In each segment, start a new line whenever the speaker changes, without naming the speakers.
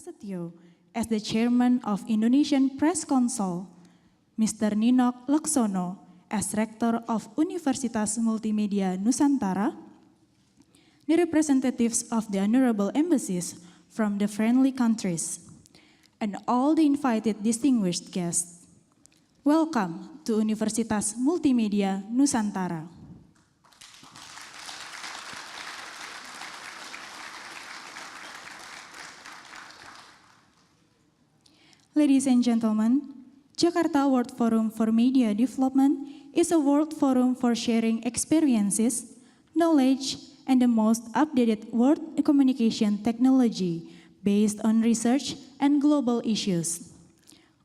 Prasetyo as the Chairman of Indonesian Press Council, Mr. Ninok Laksono as Rector of Universitas Multimedia Nusantara, the representatives of the honorable embassies from the friendly countries, and all the invited distinguished guests. Welcome to Universitas Multimedia Nusantara. Ladies and gentlemen, Jakarta World Forum for Media Development is a world forum for sharing experiences, knowledge, and the most updated world communication technology based on research and global issues.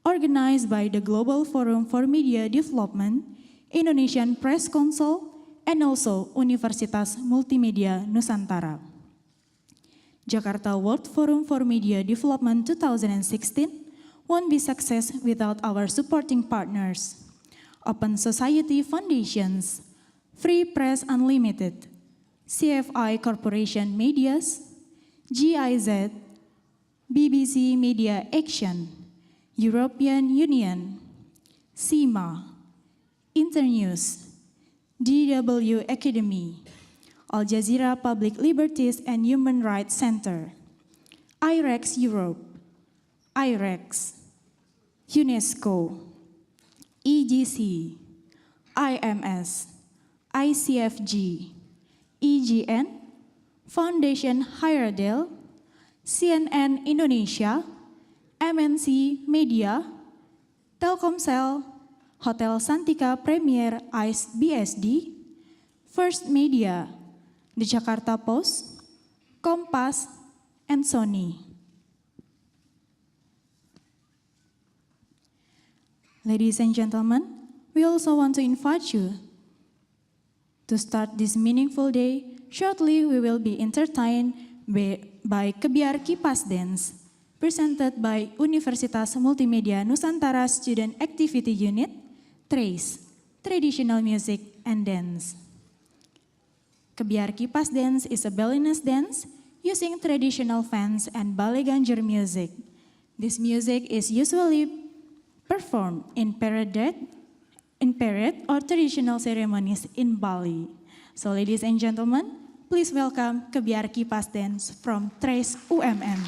Organized by the Global Forum for Media Development, Indonesian Press Council, and also Universitas Multimedia Nusantara. Jakarta World Forum for Media Development 2016 won't be success without our supporting partners, Open Society Foundations, Free Press Unlimited, CFI Corporation Medias, GIZ, BBC Media Action, European Union, CIMA, Internews, DW Academy, Al Jazeera Public Liberties and Human Rights Center, IREX Europe, IREX, UNESCO, EGC, IMS, ICFG, EGN, Foundation Heyerdahl, CNN Indonesia, MNC Media, Telkomsel, Hotel Santika Premier ICE BSD, First Media, The Jakarta Post, Kompas, and Sony. Ladies and gentlemen, we also want to invite you to start this meaningful day. Shortly, we will be entertained by Kebiar Kipas Dance, presented by Universitas Multimedia Nusantara Student Activity Unit, TRACE, Traditional Music and Dance. Kebiar Kipas Dance is a Balinese dance using traditional fans and ballet ganjar music. This music is usually performed in parade or traditional ceremonies in Bali. So ladies and gentlemen, please welcome Kebiar Kipas Dance from Trace UMN.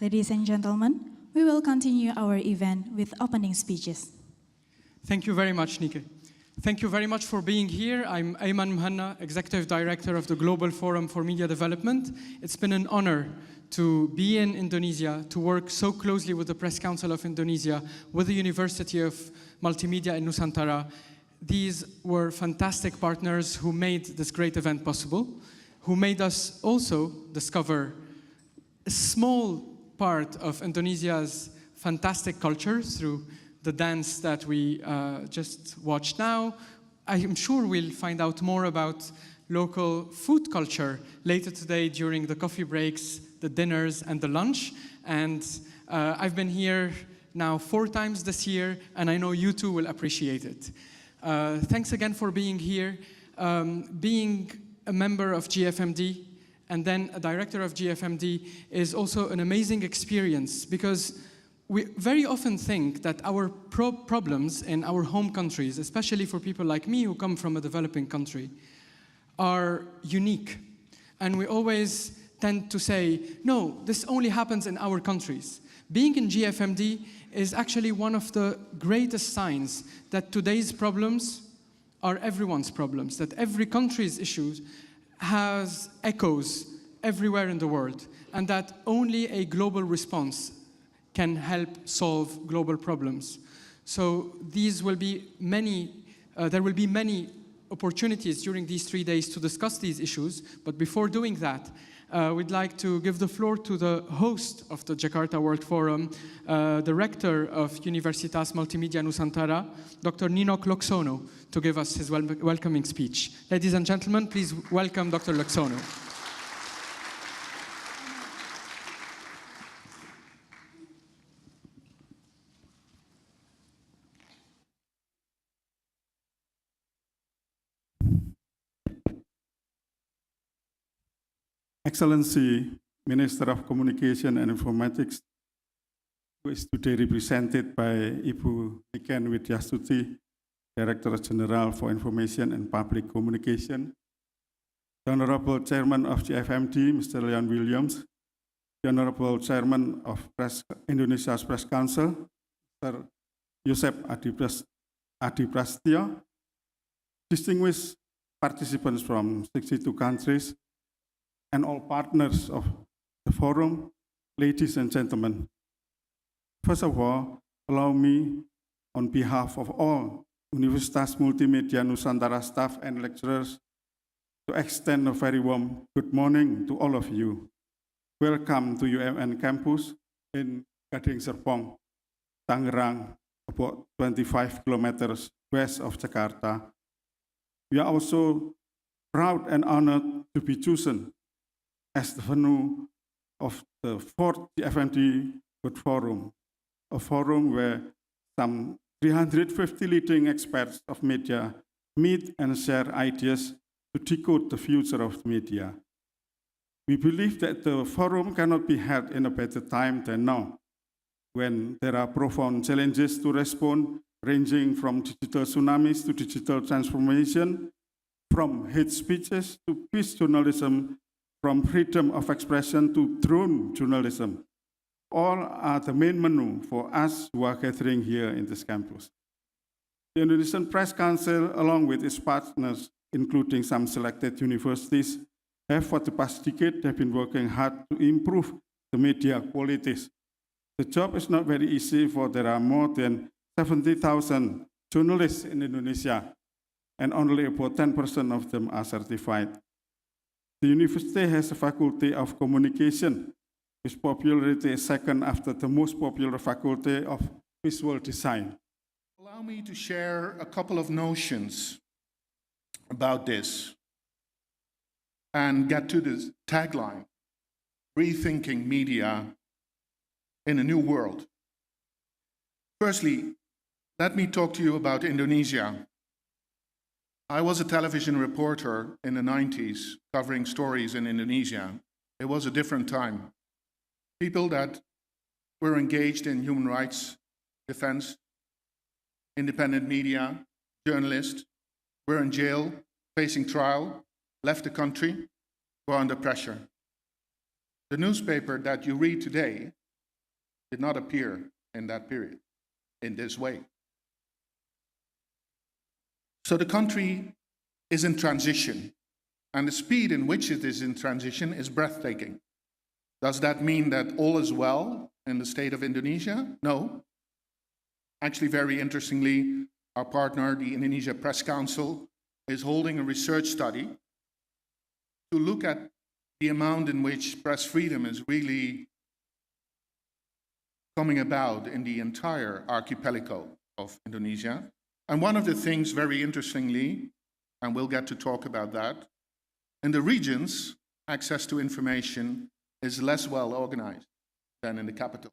Ladies and gentlemen, we will continue our event with opening speeches.
Thank you very much, Nike. Thank you very much for being here. I'm Ayman Mhanna, Executive Director of the Global Forum for Media Development. It's been an honor to be in Indonesia, to work so closely with the Press Council of Indonesia, with the University of Multimedia in Nusantara. These were fantastic partners who made this great event possible, who made us also discover a small part of Indonesia's fantastic culture through the dance that we just watched now. I am sure we'll find out more about local food culture later today during the coffee breaks, the dinners, and the lunch. And I've been here now 4 times this year, and I know you too will appreciate it. Thanks again for being here. Being a member of GFMD and then a director of GFMD is also an amazing experience, because we very often think that our problems in our home countries, especially for people like me who come from a developing country, are unique. And we always tend to say, no, this only happens in our countries. Being in GFMD is actually one of the greatest signs that today's problems are everyone's problems, that every country's issues has echoes everywhere in the world, and that only a global response can help solve global problems. So there will be many opportunities during these 3 days to discuss these issues, but before doing that, we'd like to give the floor to the host of the Jakarta World Forum, the rector of Universitas Multimedia Nusantara, Dr. Ninok Loksono, to give us his welcoming speech. Ladies and gentlemen, please welcome Dr. Loksono.
Excellency, Minister of Communication and Informatics, who is today represented by Ibu Niken Widyastuti, Director General for Information and Public Communication, the Honorable Chairman of GFMD, Mr. Leon Williams, the Honorable Chairman of Indonesia's Press Council, Mr. Yosep Adiprastyo, distinguished participants from 62 countries, and all partners of the forum, ladies and gentlemen. First of all, allow me, on behalf of all Universitas Multimedia Nusantara staff and lecturers, to extend a very warm good morning to all of you. Welcome to UMN campus in Gading Serpong, Tangerang, about 25 kilometers west of Jakarta. We are also proud and honored to be chosen as the venue of the 4th GFMD Good Forum, a forum where some 350 leading experts of media meet and share ideas to decode the future of the media. We believe that the forum cannot be held in a better time than now, when there are profound challenges to respond, ranging from digital tsunamis to digital transformation, from hate speeches to peace journalism, from freedom of expression to drone journalism. All are the main menu for us who are gathering here in this campus. The Indonesian Press Council, along with its partners, including some selected universities, have for the past decade been working hard to improve the media qualities. The job is not very easy, for there are more than 70,000 journalists in Indonesia, and only about 10% of them are certified. The university has a faculty of communication, whose popularity is second after the most popular faculty of visual design.
Allow me to share a couple of notions about this and get to this tagline, rethinking media in a new world. Firstly, let me talk to you about Indonesia. I was a television reporter in the 90s covering stories in Indonesia. It was a different time. People that were engaged in human rights defense, independent media, journalists, were in jail, facing trial, left the country, were under pressure. The newspaper that you read today did not appear in that period in this way. So the country is in transition, and the speed in which it is in transition is breathtaking. Does that mean that all is well in the state of Indonesia? No. Actually, very interestingly, our partner, the Indonesia Press Council, is holding a research study to look at the amount in which press freedom is really coming about in the entire archipelago of Indonesia. And one of the things, very interestingly, and we'll get to talk about that, in the regions, access to information is less well organized than in the capital.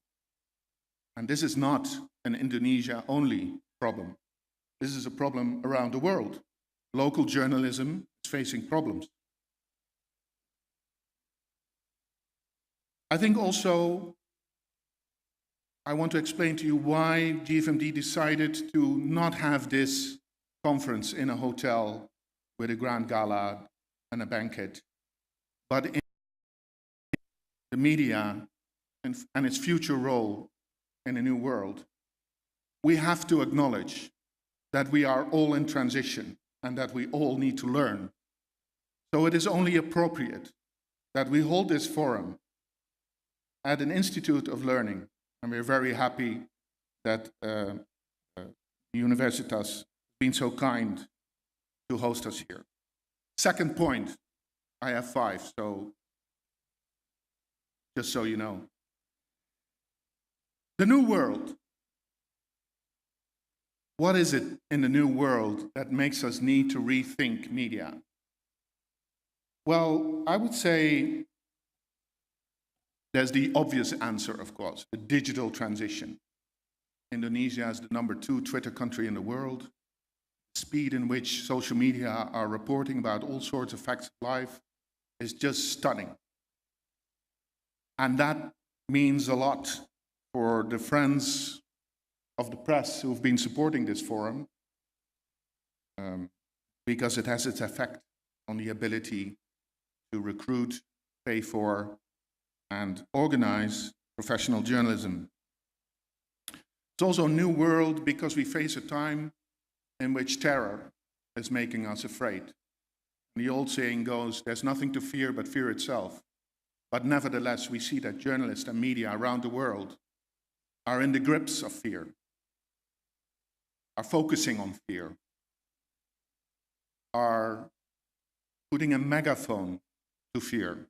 And this is not an Indonesia-only problem. This is a problem around the world. Local journalism is facing problems. I think also I want to explain to you why GFMD decided to not have this conference in a hotel with a grand gala and a banquet, but in the media and its future role in a new world. We have to acknowledge that we are all in transition and that we all need to learn. So it is only appropriate that we hold this forum at an institute of learning, and we're very happy that Universitas has been so kind to host us here. Second point, I have 5, so just so you know. The new world. What is it in the new world that makes us need to rethink media? Well, I would say there's the obvious answer, of course, the digital transition. Indonesia is the #2 Twitter country in the world. The speed in which social media are reporting about all sorts of facts of life is just stunning. And that means a lot for the friends of the press who've been supporting this forum, because it has its effect on the ability to recruit, pay for, and organize professional journalism. It's also a new world because we face a time in which terror is making us afraid. The old saying goes, there's nothing to fear but fear itself. But nevertheless, we see that journalists and media around the world are in the grips of fear, are focusing on fear, are putting a megaphone to fear,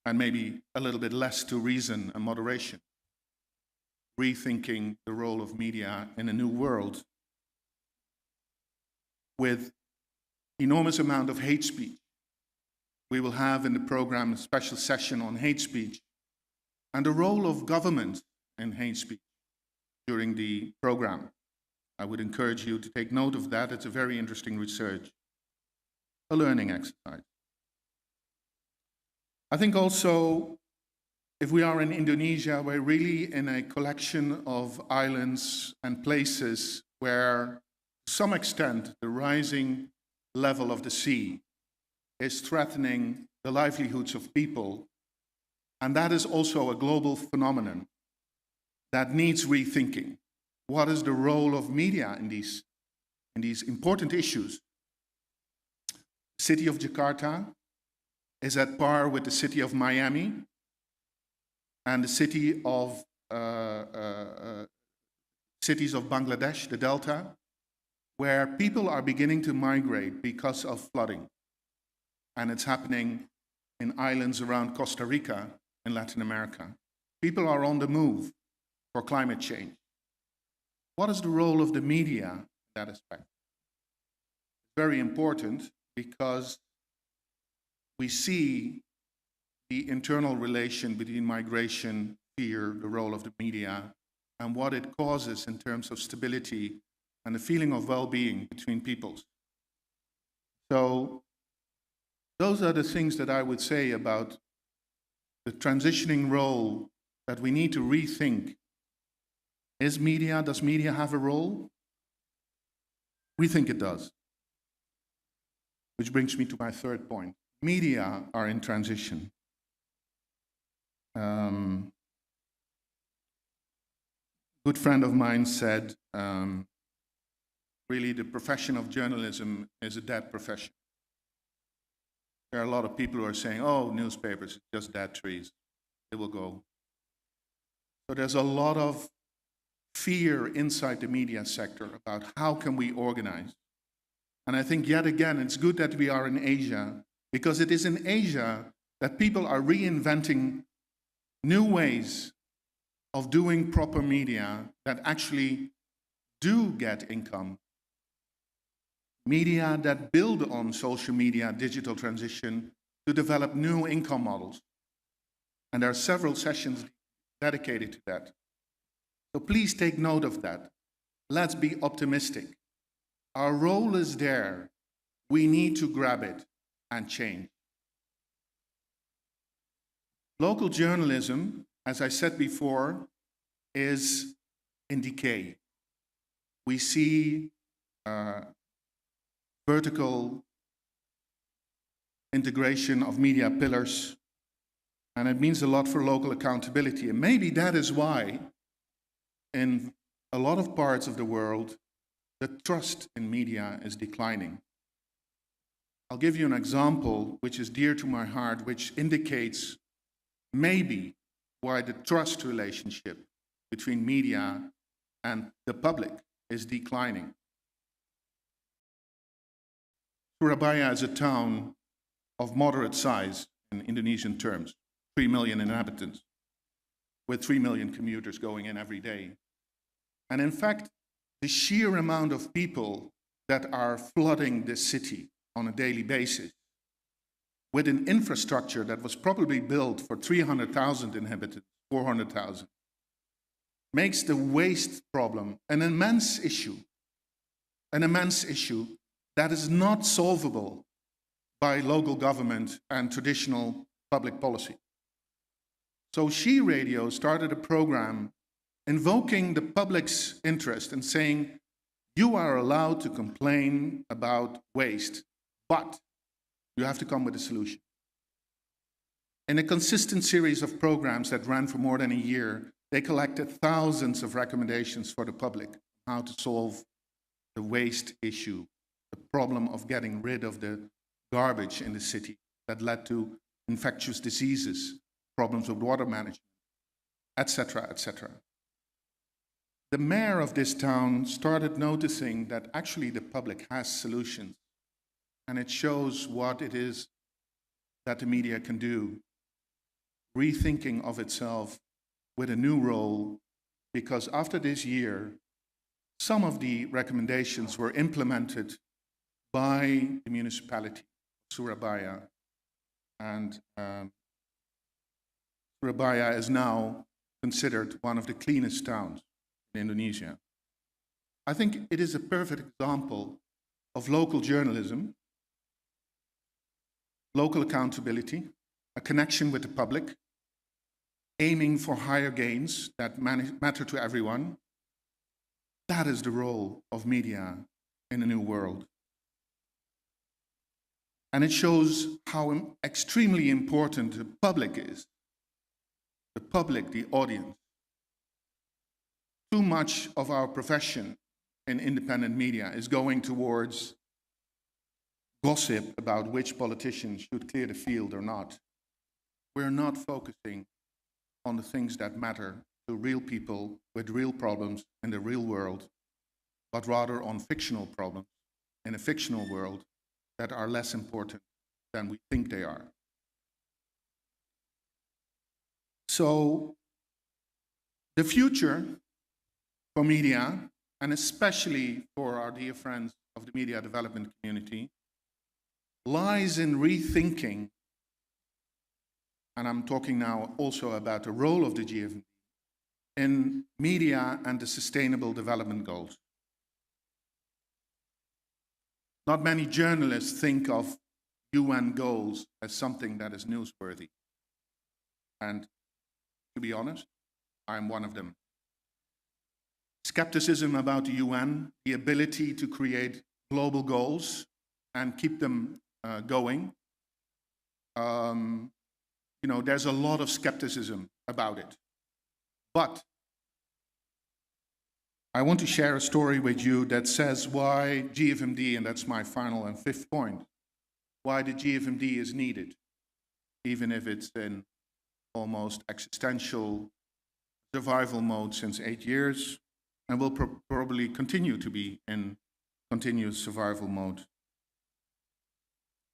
and maybe a little bit less to reason and moderation, rethinking the role of media in a new world with enormous amount of hate speech. We will have in the program a special session on hate speech and the role of government in hate speech during the program. I would encourage you to take note of that. It's a very interesting research, a learning exercise. I think also, if we are in Indonesia, we're really in a collection of islands and places where, to some extent, the rising level of the sea is threatening the livelihoods of people. And that is also a global phenomenon that needs rethinking. What is the role of media in these important issues? The city of Jakarta is at par with the city of Miami and the city of cities of Bangladesh, the Delta, where people are beginning to migrate because of flooding. And it's happening in islands around Costa Rica in Latin America. People are on the move for climate change. What is the role of the media in that aspect? Very important because we see the internal relation between migration, fear, the role of the media, and what it causes in terms of stability and the feeling of well-being between peoples. So those are the things that I would say about the transitioning role that we need to rethink. Does media have a role? We think it does. Which brings me to my third point. Media are in transition. good friend of mine said, really the profession of journalism is a dead profession. There are a lot of people who are saying, oh, newspapers, it's just dead trees. They will go. So there's a lot of fear inside the media sector about how can we organize. And I think yet again, it's good that we are in Asia, because it is in Asia that people are reinventing new ways of doing proper media that actually do get income. Media that build on social media, digital transition, to develop new income models. And there are several sessions dedicated to that. So please take note of that. Let's be optimistic. Our role is there. We need to grab it and change. Local journalism, as I said before, is in decay. We see vertical integration of media pillars, and it means a lot for local accountability. And maybe that is why, in a lot of parts of the world, the trust in media is declining. I'll give you an example which is dear to my heart, which indicates maybe why the trust relationship between media and the public is declining. Surabaya is a town of moderate size in Indonesian terms, 3 million inhabitants, with 3 million commuters going in every day. And in fact, the sheer amount of people that are flooding this city on a daily basis with an infrastructure that was probably built for 300,000 inhabitants, 400,000, makes the waste problem an immense issue that is not solvable by local government and traditional public policy. So She Radio started a program invoking the public's interest and saying, you are allowed to complain about waste, but you have to come with a solution. In a consistent series of programs that ran for more than a year, they collected thousands of recommendations for the public on how to solve the waste issue, the problem of getting rid of the garbage in the city that led to infectious diseases, problems with water management, etc., etc. The mayor of this town started noticing that actually the public has solutions, and it shows what it is that the media can do, rethinking of itself with a new role, because after this year, some of the recommendations were implemented by the municipality of Surabaya, and Surabaya is now considered one of the cleanest towns in Indonesia. I think it is a perfect example of local journalism, local accountability, a connection with the public, aiming for higher gains that matter to everyone. That is the role of media in a new world. And it shows how extremely important the public is. The public, the audience. Too much of our profession in independent media is going towards gossip about which politician should clear the field or not. We're not focusing on the things that matter to real people with real problems in the real world, but rather on fictional problems in a fictional world that are less important than we think they are. So the future for media, and especially for our dear friends of the media development community, lies in rethinking, and I'm talking now also about the role of the GFD, in media and the Sustainable Development Goals. Not many journalists think of UN goals as something that is newsworthy. And to be honest, I'm one of them. Skepticism about the UN, the ability to create global goals and keep them going. There's a lot of skepticism about it. But I want to share a story with you that says why GFMD, and that's my final and fifth point, why the GFMD is needed, even if it's in almost existential survival mode since 8 years, and will probably continue to be in continuous survival mode.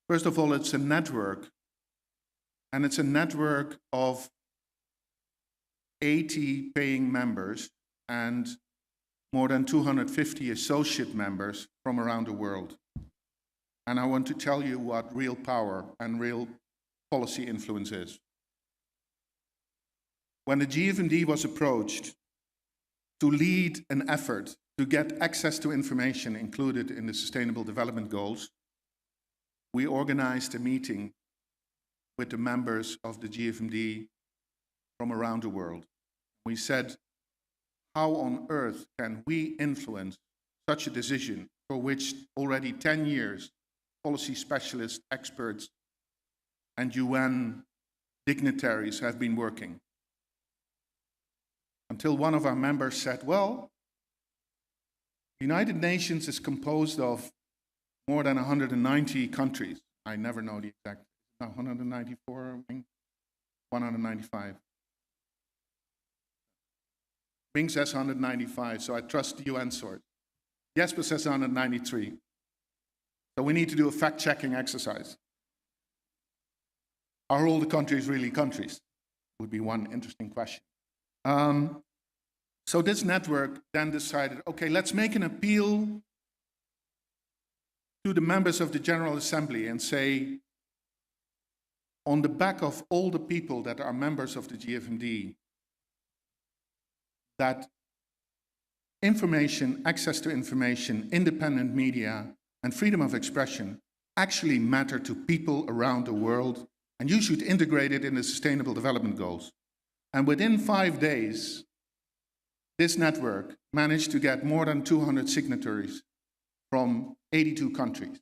First of all, it's a network, and it's a network of 80 paying members and more than 250 associate members from around the world. And I want to tell you what real power and real policy influence is. When the GFMD was approached to lead an effort to get access to information included in the Sustainable Development Goals, we organized a meeting with the members of the GFMD from around the world. We said, how on earth can we influence such a decision for which already 10 years policy specialists, experts, and UN dignitaries have been working? Until one of our members said, well, the United Nations is composed of more than 190 countries. I never know the exact, 194, 195. Bing says 195, so I trust the UN source. Jesper says 193. So we need to do a fact-checking exercise. Are all the countries really countries? Would be one interesting question. So this network then decided, okay, let's make an appeal to the members of the General Assembly and say, on the back of all the people that are members of the GFMD, that information, access to information, independent media, and freedom of expression actually matter to people around the world, and you should integrate it in the Sustainable Development Goals. And within 5 days, this network managed to get more than 200 signatories from 82 countries.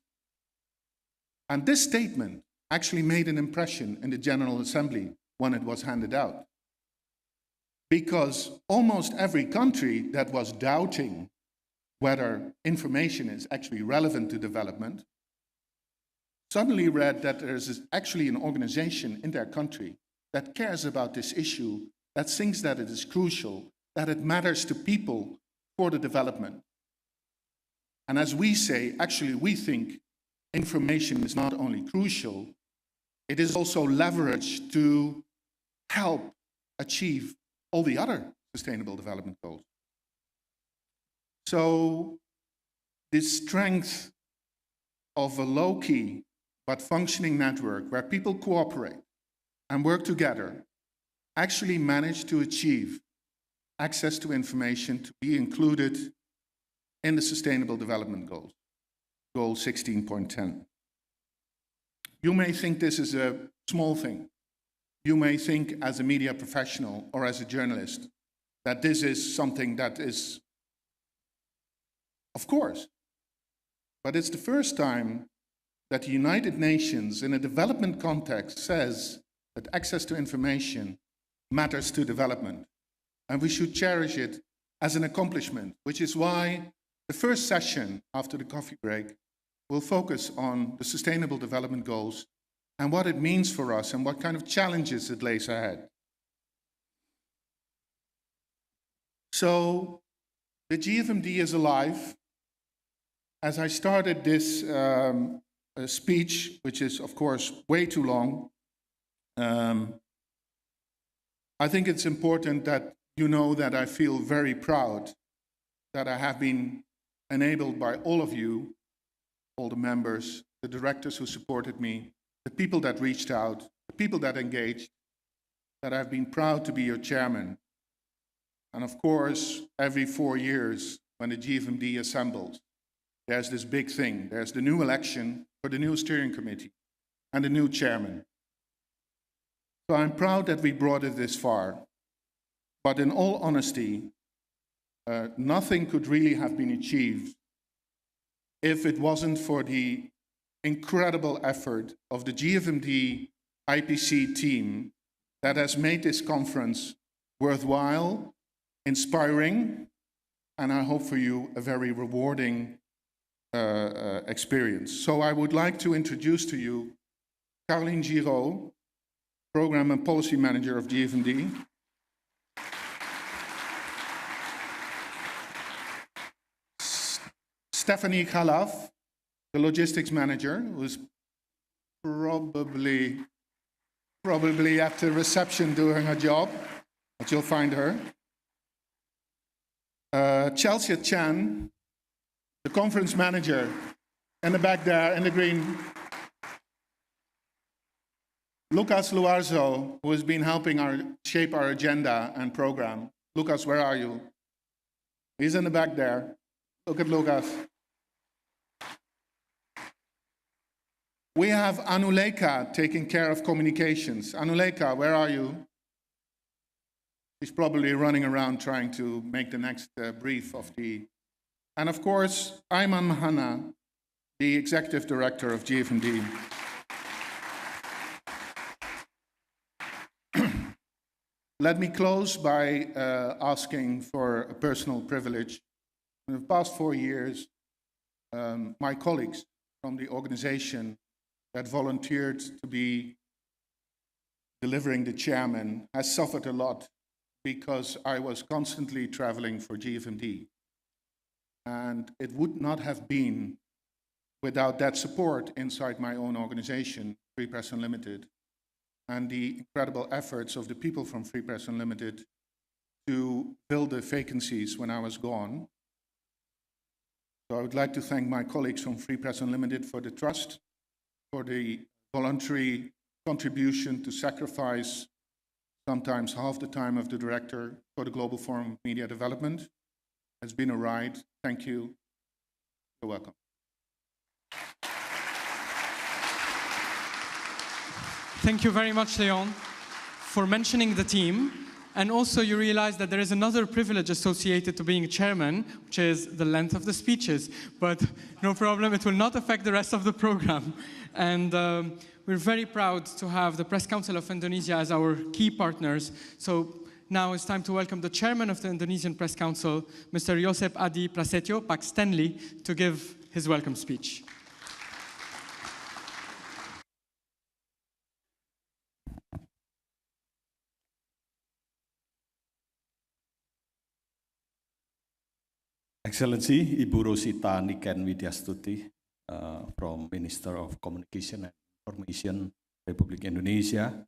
And this statement actually made an impression in the General Assembly when it was handed out. Because almost every country that was doubting whether information is actually relevant to development suddenly read that there is actually an organization in their country that cares about this issue, that thinks that it is crucial, that it matters to people for the development. And as we say, actually we think information is not only crucial, it is also leverage to help achieve all the other Sustainable Development Goals. So this strength of a low-key but functioning network where people cooperate and work together actually managed to achieve access to information to be included in the Sustainable Development Goals, Goal 16.10. You may think this is a small thing. You may think as a media professional or as a journalist that this is something that is, of course, but it's the first time that the United Nations in a development context says that access to information matters to development. And we should cherish it as an accomplishment, which is why the first session after the coffee break will focus on the Sustainable Development Goals and what it means for us and what kind of challenges it lays ahead. So the GFMD is alive. As I started this speech, which is of course way too long, I think it's important that you know that I feel very proud that I have been enabled by all of you, all the members, the directors who supported me, the people that reached out, the people that engaged, that I've been proud to be your chairman. And of course, every 4 years when the GFMD assembles, there's this big thing. There's the new election for the new steering committee and the new chairman. So I'm proud that we brought it this far. But in all honesty, nothing could really have been achieved if it wasn't for the incredible effort of the GFMD IPC team that has made this conference worthwhile, inspiring, and I hope for you a very rewarding experience. So I would like to introduce to you Caroline Giraud, Program and Policy Manager of GFMD. Stephanie Khalaf, the Logistics Manager, who's probably at the reception doing her job, but you'll find her. Chelsea Chan, the Conference Manager, in the back there, in the green. Lucas Luarzo, who has been helping shape our agenda and program. Lucas, where are you? He's in the back there. Look at Lucas. We have Anuleka taking care of communications. Anuleka, where are you? She's probably running around trying to make the next brief of the... And of course, Ayman Mahana, the Executive Director of GFMD. Let me close by asking for a personal privilege. In the past 4 years, my colleagues from the organization that volunteered to be delivering the chairman has suffered a lot because I was constantly traveling for GFMD. And it would not have been without that support inside my own organization, Free Press Unlimited, and the incredible efforts of the people from Free Press Unlimited to fill the vacancies when I was gone. So I would like to thank my colleagues from Free Press Unlimited for the trust, for the voluntary contribution to sacrifice sometimes half the time of the director for the Global Forum of Media Development. It's been a ride. Thank you. You're welcome.
Thank you very much, Leon, for mentioning the team. And also you realize that there is another privilege associated to being chairman, which is the length of the speeches. But no problem, it will not affect the rest of the program. And we're very proud to have the Press Council of Indonesia as our key partners. So now it's time to welcome the chairman of the Indonesian Press Council, Mr. Josep Adi Prasetyo Pak Stanley, to give his welcome speech.
Excellency, Ibu Rosita Niken Widyastuti, from Minister of Communication and Information, Republic Indonesia.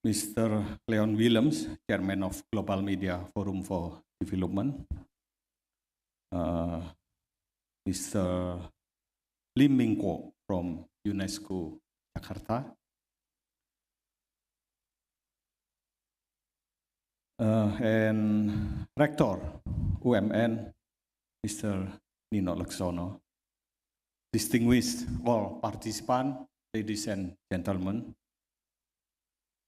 Mr. Leon Willems, Chairman of Global Media Forum for Development. Mr. Lim Ming Kwok from UNESCO Jakarta. And Rector UMN, Mr. Nino Laksono. Distinguished all participants, ladies and gentlemen.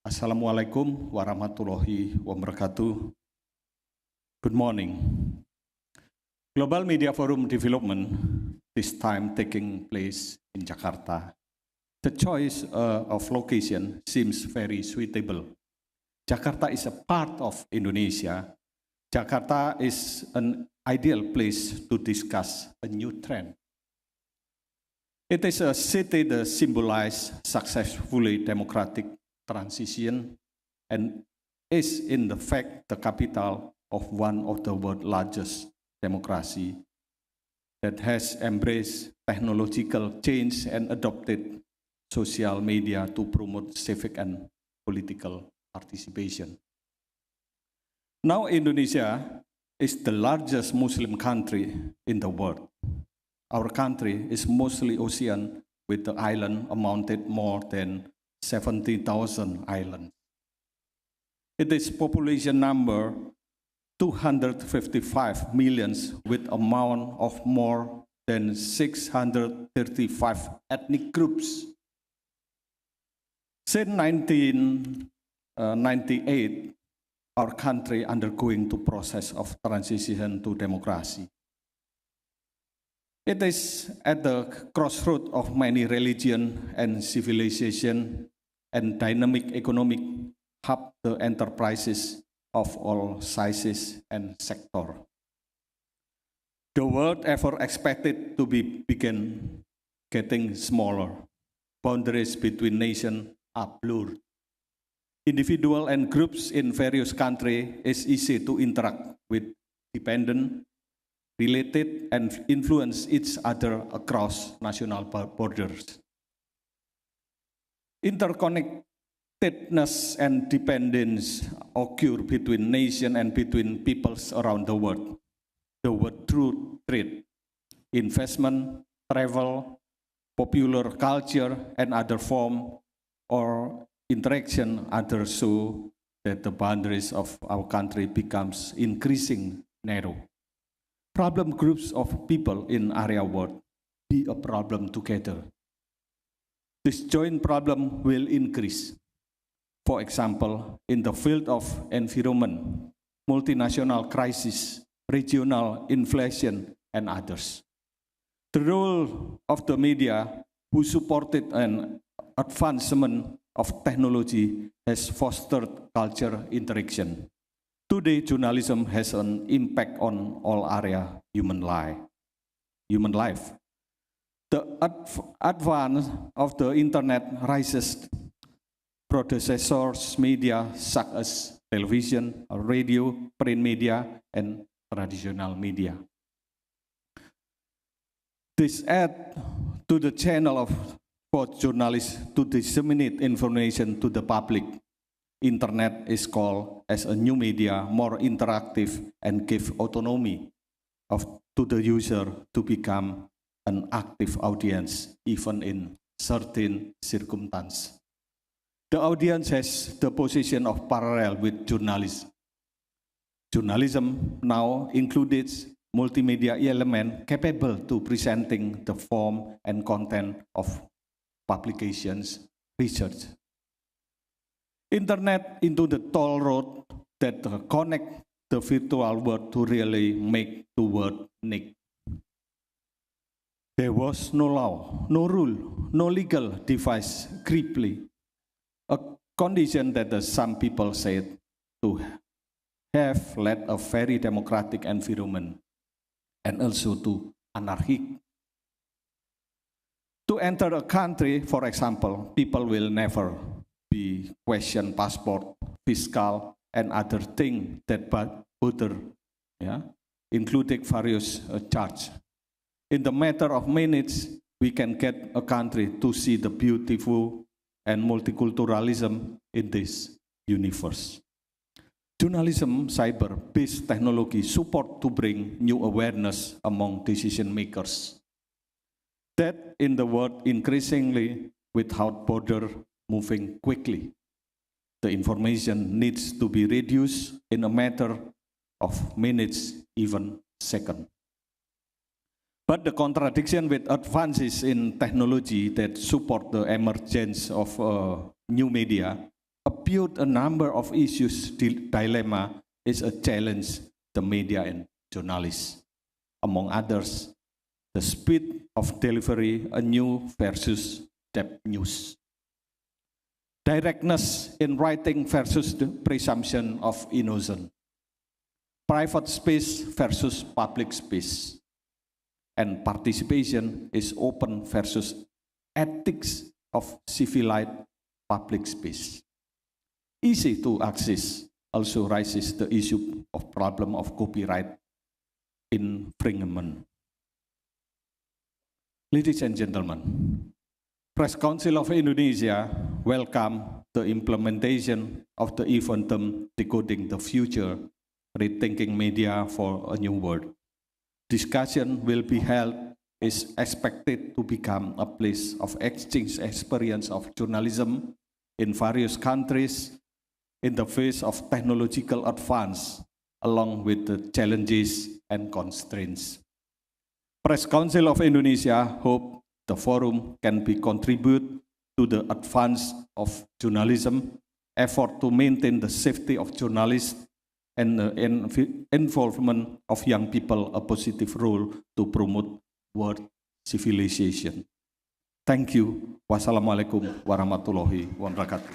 Assalamualaikum warahmatullahi wabarakatuh. Good morning. Global Media Forum Development, this time taking place in Jakarta. The choice of location seems very suitable. Jakarta is a part of Indonesia. Jakarta is an ideal place to discuss a new trend. It is a city that symbolizes successfully democratic transition and is in the fact the capital of one of the world's largest democracy that has embraced technological change and adopted social media to promote civic and political participation. Now Indonesia is the largest Muslim country in the world. Our country is mostly ocean with the island amounted more than 70,000 islands. It is population number 255 million with amount of more than 635 ethnic groups. Since 1998, our country undergoing the process of transition to democracy. It is at the crossroads of many religions and civilization and dynamic economic hub the enterprises of all sizes and sector. The world ever expected to begin getting smaller. Boundaries between nations are blurred. Individuals and groups in various countries is easy to interact with, dependent, related, and influence each other across national borders. Interconnectedness and dependence occur between nations and between peoples around the world. The word through trade, investment, travel, popular culture, and other forms or interaction others show that the boundaries of our country becomes increasing narrow. Problem groups of people in area world be a problem together. This joint problem will increase. For example, in the field of environment, multinational crisis, regional inflation, and others. The role of the media, who supported an advancement of technology, has fostered culture interaction. Today, journalism has an impact on all areas human life. The advance of the internet raises predecessors media such as television, radio, print media, and traditional media. This adds to the channel for journalists to disseminate information to the public. Internet is called as a new media, more interactive, and give autonomy to the user to become an active audience, even in certain circumstances. The audience has the position of parallel with journalism. Journalism now includes multimedia element capable to presenting the form and content of publications, research. Internet into the toll road that connect the virtual world to really make the world unique. There was no law, no rule, no legal device creepily, a condition that some people said to have led a very democratic environment and also to anarchic. To enter a country, for example, people will never be question passport, fiscal, and other things that bother, including various charges. In the matter of minutes, we can get a country to see the beautiful and multiculturalism in this universe. Journalism, cyber-based technology support to bring new awareness among decision makers. That in the world increasingly without border moving quickly. The information needs to be reduced in a matter of minutes, even seconds. But the contradiction with advances in technology that support the emergence of new media appeared a number of issues. Dilemma is a challenge the media and journalists. Among others, the speed of delivery, a new versus depth news. Directness in writing versus the presumption of innocence. Private space versus public space. And participation is open versus ethics of civilized public space. Easy to access also raises the issue of problem of copyright infringement. Ladies and gentlemen, Press Council of Indonesia welcome the implementation of the event term Decoding the Future, Rethinking Media for a New World. Discussion will be held is expected to become a place of exchange experience of journalism in various countries in the face of technological advance along with the challenges and constraints. Press Council of Indonesia hope the forum can be contribute to the advance of journalism, effort to maintain the safety of journalists, and the involvement of young people a positive role to promote world civilization. Thank you. Wassalamualaikum warahmatullahi wabarakatuh.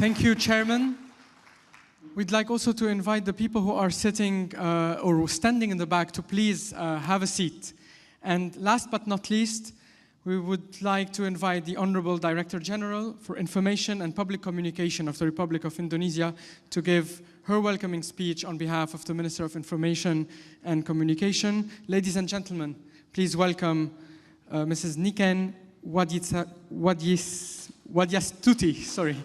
Thank you, Chairman. We'd like also to invite the people who are sitting or standing in the back to please have a seat. And last but not least, we would like to invite the Honorable Director General for Information and Public Communication of the Republic of Indonesia to give her welcoming speech on behalf of the Minister of Information and Communication. Ladies and gentlemen, please welcome Mrs. Niken Wadyastuti. Sorry.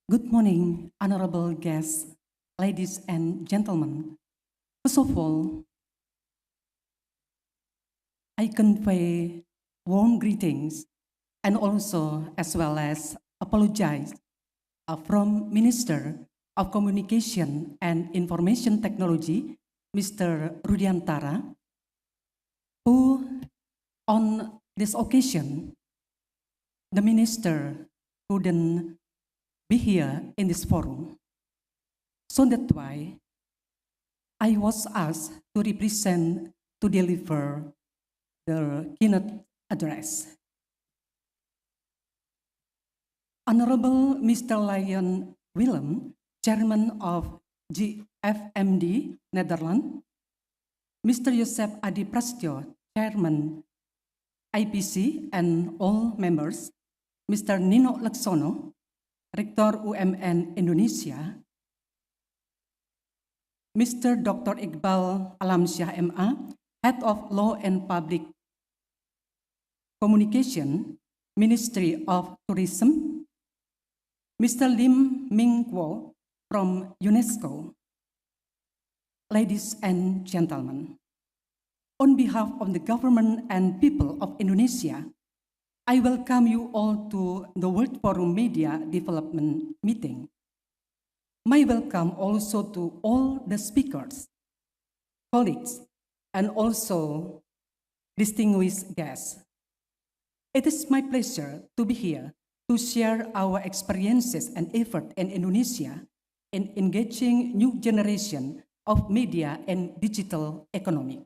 Good morning, honorable guests, ladies and gentlemen. First of all, I convey warm greetings and also as well as apologize from Minister of Communication and Information Technology, Mr. Rudiantara, who on this occasion, the minister couldn't be here in this forum. So that's why I was asked to represent, to deliver the keynote address. Honorable Mr. Lion Willem, Chairman of GFMD, Netherlands, Mr. Joseph Adi Prasetyo, Chairman IPC and all members, Mr. Nino Laksono, Rektor UMN Indonesia, Mr. Dr. Iqbal Alamsyah MA, Head of Law and Public Communication, Ministry of Tourism, Mr. Lim Ming Kuo from UNESCO. Ladies and gentlemen, on behalf of the government and people of Indonesia, I welcome you all to the World Forum Media Development Meeting. My welcome also to all the speakers, colleagues, and also distinguished guests. It is my pleasure to be here to share our experiences and effort in Indonesia in engaging new generation of media and digital economy.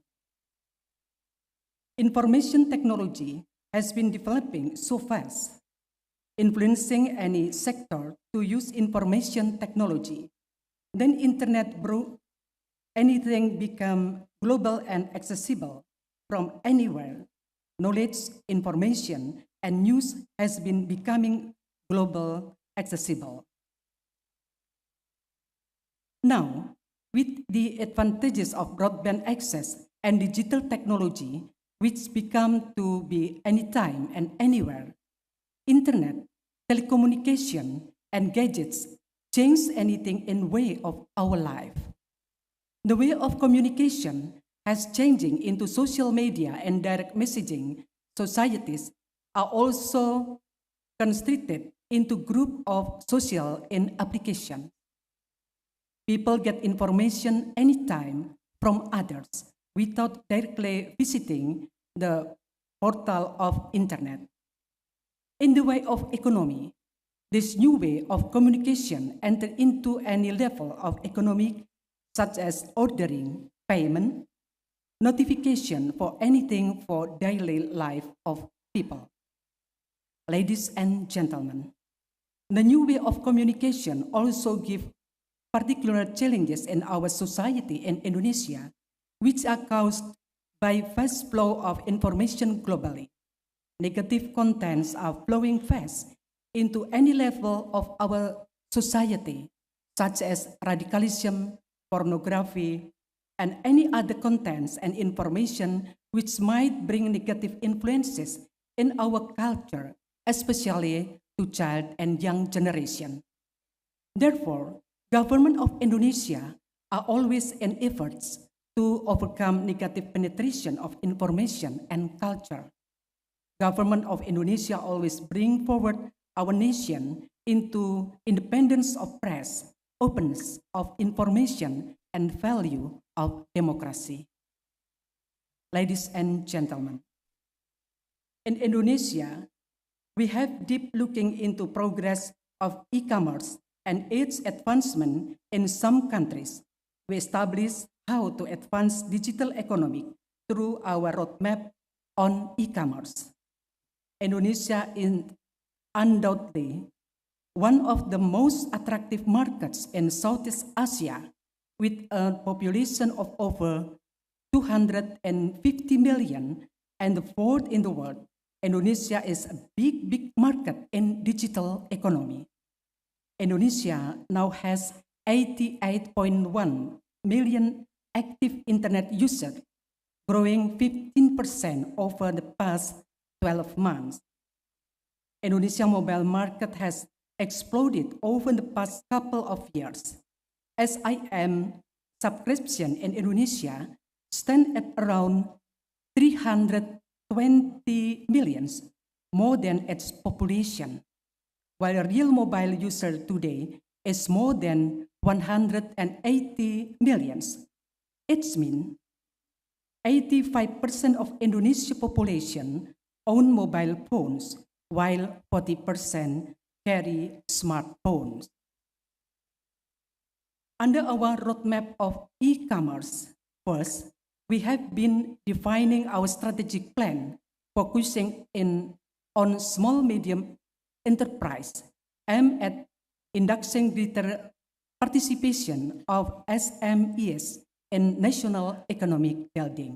Information technology has been developing so fast, influencing any sector to use information technology. Then internet brought anything become global and accessible from anywhere. Knowledge, information, and news has been becoming global accessible. Now, with the advantages of broadband access and digital technology, which become to be anytime and anywhere, internet, telecommunication, and gadgets change anything in way of our life. The way of communication has changing into social media and direct messaging. Societies are also constricted into group of social in application. People get information anytime from others without directly visiting the portal of internet. In the way of economy, this new way of communication entered into any level of economic, such as ordering, payment, notification for anything for daily life of people. Ladies and gentlemen, the new way of communication also gives particular challenges in our society in Indonesia, which are caused by fast flow of information globally. Negative contents are flowing fast into any level of our society, such as radicalism, pornography, and any other contents and information which might bring negative influences in our culture, especially to child and young generation. Therefore, government of Indonesia are always in efforts to overcome negative penetration of information and culture. Government of Indonesia always bring forward our nation into independence of press, openness of information, and value of democracy. Ladies and gentlemen, in Indonesia, we have deep looking into progress of e-commerce and its advancement in some countries, we established how to advance digital economy through our roadmap on e-commerce. Indonesia is undoubtedly one of the most attractive markets in Southeast Asia, with a population of over 250 million and the fourth in the world. Indonesia is a big market in digital economy. Indonesia now has 88.1 million active internet users, growing 15% over the past 12 months. Indonesia mobile market has exploded over the past couple of years. SIM subscription in Indonesia stand at around 320 million, more than its population, while a real mobile user today is more than 180 million. It means 85% of Indonesia population own mobile phones, while 40% carry smartphones. Under our roadmap of e-commerce, first, we have been defining our strategic plan, focusing on small-medium enterprise, aimed at inducing greater participation of SMEs in national economic building.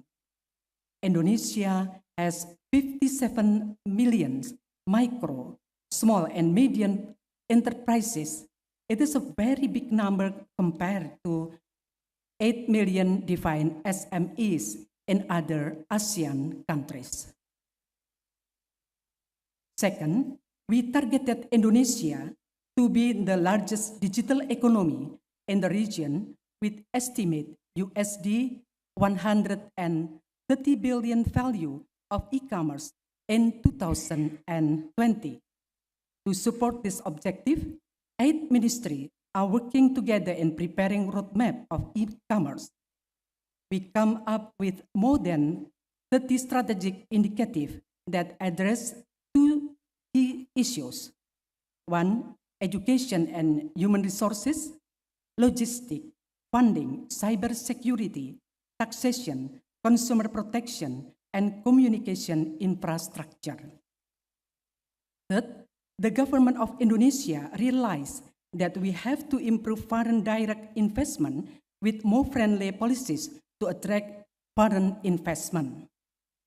Indonesia has 57 million micro, small and medium enterprises. It is a very big number compared to 8 million defined SMEs in other ASEAN countries. Second, we targeted Indonesia to be the largest digital economy in the region with estimate USD 130 billion value of e-commerce in 2020. To support this objective, 8 ministries are working together in preparing roadmap of e-commerce. We come up with more than 30 strategic initiatives that address 2 key issues. 1, education and human resources, logistics, funding, cybersecurity, taxation, consumer protection, and communication infrastructure. Third, the government of Indonesia realized that we have to improve foreign direct investment with more friendly policies to attract foreign investment.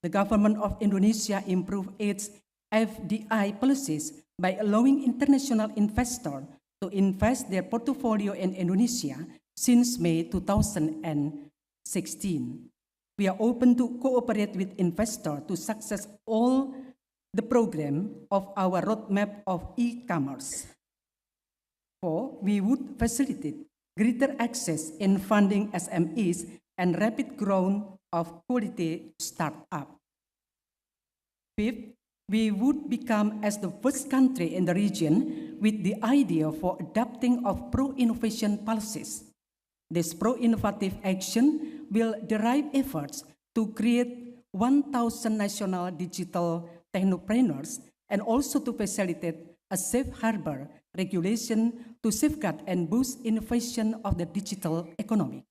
The government of Indonesia improved its FDI policies by allowing international investors to invest their portfolio in Indonesia since May 2016. We are open to cooperate with investors to success all the program of our roadmap of e-commerce. 4, we would facilitate greater access in funding SMEs and rapid growth of quality startup. 5th, we would become as the first country in the region with the idea for adopting of pro-innovation policies. This pro-innovative action will derive efforts to create 1,000 national digital technopreneurs and also to facilitate a safe harbor regulation to safeguard and boost innovation of the digital economy.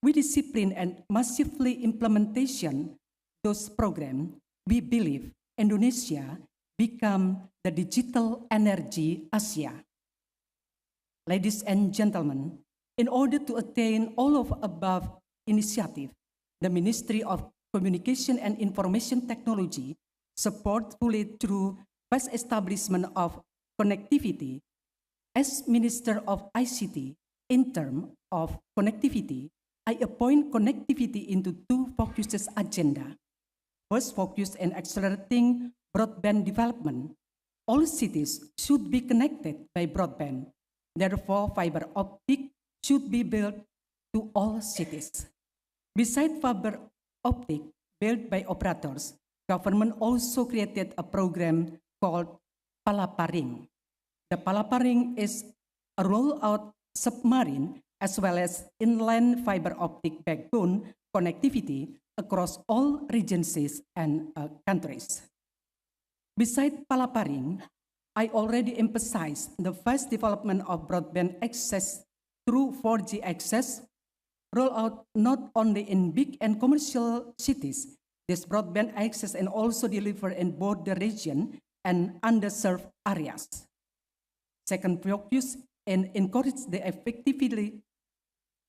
With discipline and massively implementation those programs, we believe Indonesia become the digital energy Asia. Ladies and gentlemen, in order to attain all of above initiative, the Ministry of Communication and Information Technology support fully through fast establishment of connectivity. As Minister of ICT, in terms of connectivity, I appoint connectivity into 2 focuses agenda. First, focus on accelerating broadband development. All cities should be connected by broadband. Therefore, fiber optic should be built to all cities. Besides fiber optic built by operators, government also created a program called Palaparing. The Palaparing is a rollout submarine as well as inland fiber optic backbone connectivity across all regencies and countries. Besides Palaparing, I already emphasized the fast development of broadband access through 4G access, roll out not only in big and commercial cities, this broadband access and also deliver in both the region and underserved areas. Second, focus and encourage the effectivity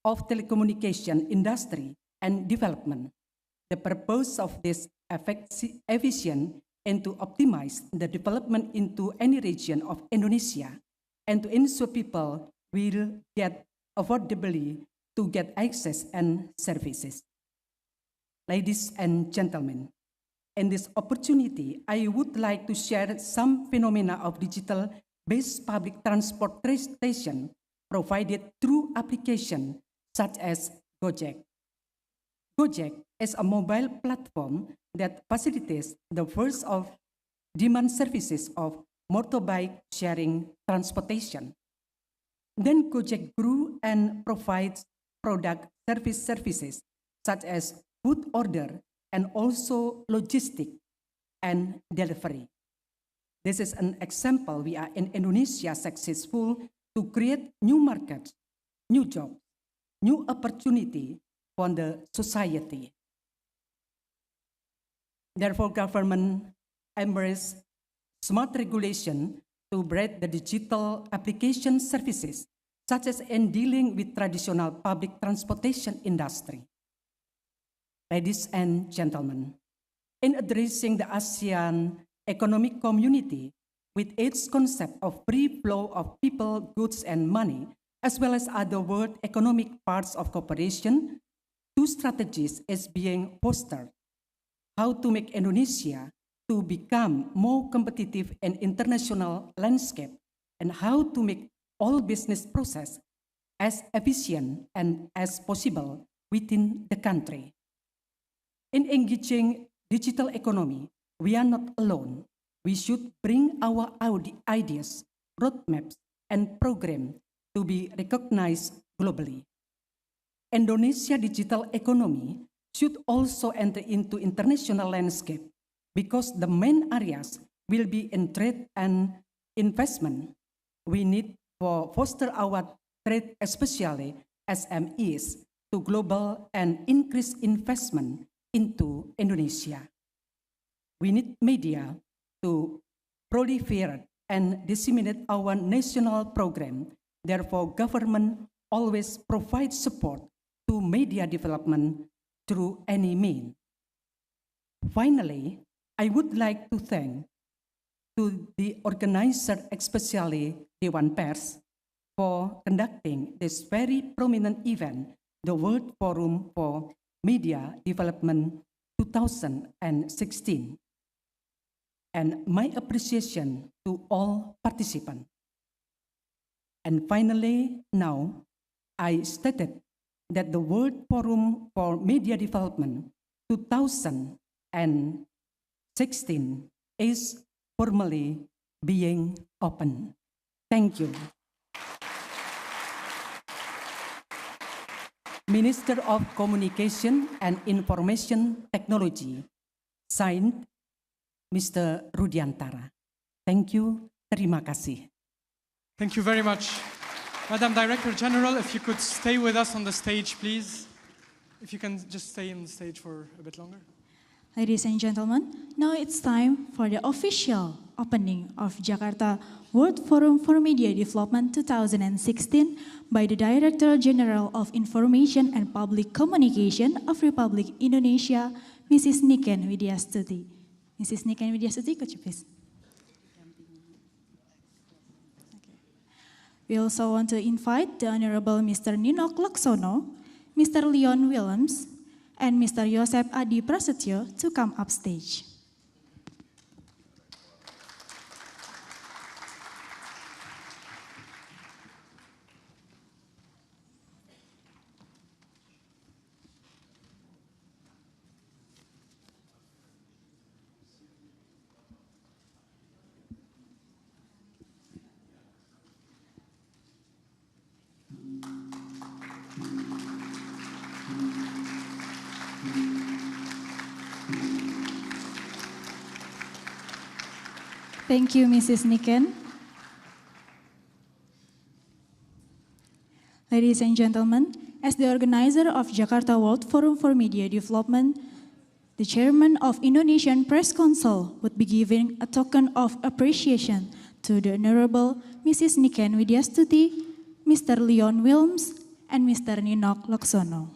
of telecommunication industry and development. The purpose of this efficient and to optimize the development into any region of Indonesia and to ensure people will get affordably to get access and services. Ladies and gentlemen, in this opportunity, I would like to share some phenomena of digital-based public transportation provided through applications such as Gojek. Gojek is a mobile platform that facilitates the first of demand services of motorbike sharing transportation. Then Gojek grew and provides product services such as food order and also logistic and delivery. This is an example we are in Indonesia successful to create new markets, new jobs, new opportunity for the society. Therefore, government embrace smart regulation to break the digital application services, such as in dealing with traditional public transportation industry. Ladies and gentlemen, in addressing the ASEAN economic community with its concept of free flow of people, goods, and money, as well as other world economic parts of cooperation, two strategies is being fostered. How to make Indonesia to become more competitive in international landscape, and how to make all business process as efficient and as possible within the country. In engaging digital economy, we are not alone. We should bring our ideas, roadmaps, and programs to be recognized globally. Indonesia digital economy should also enter into international landscape because the main areas will be in trade and investment. We need to foster our trade, especially SMEs, to global and increase investment into Indonesia. We need media to proliferate and disseminate our national program. Therefore, government always provides support to media development through any means. Finally, I would like to thank to the organizer, especially Dewan Pers, for conducting this very prominent event, the World Forum for Media Development 2016. And my appreciation to all participants. And finally, now, I stated that the World Forum for Media Development 2016 is formally being opened. Thank you. Minister of Communication and Information Technology, signed Mr. Rudiantara. Thank you. Terima kasih.
Thank you very much. Madam Director General, if you could stay with us on the stage, please. If you can just stay on the stage for a bit longer.
Ladies and gentlemen, now it's time for the official opening of Jakarta World Forum for Media Development 2016 by the Director General of Information and Public Communication of Republic Indonesia, Mrs. Niken Widyastuti. Mrs. Niken Widyastuti, could you please? We also want to invite the Honorable Mr. Ninok Laksono, Mr. Leon Willems, and Mr. Yosep Adi Prasetyo to come upstage. Thank you, Mrs. Niken. Ladies and gentlemen, as the organizer of Jakarta World Forum for Media Development, the chairman of Indonesian Press Council would be giving a token of appreciation to the Honorable Mrs. Niken Widyastuti, Mr. Leon Wilms, and Mr. Ninok Laksono.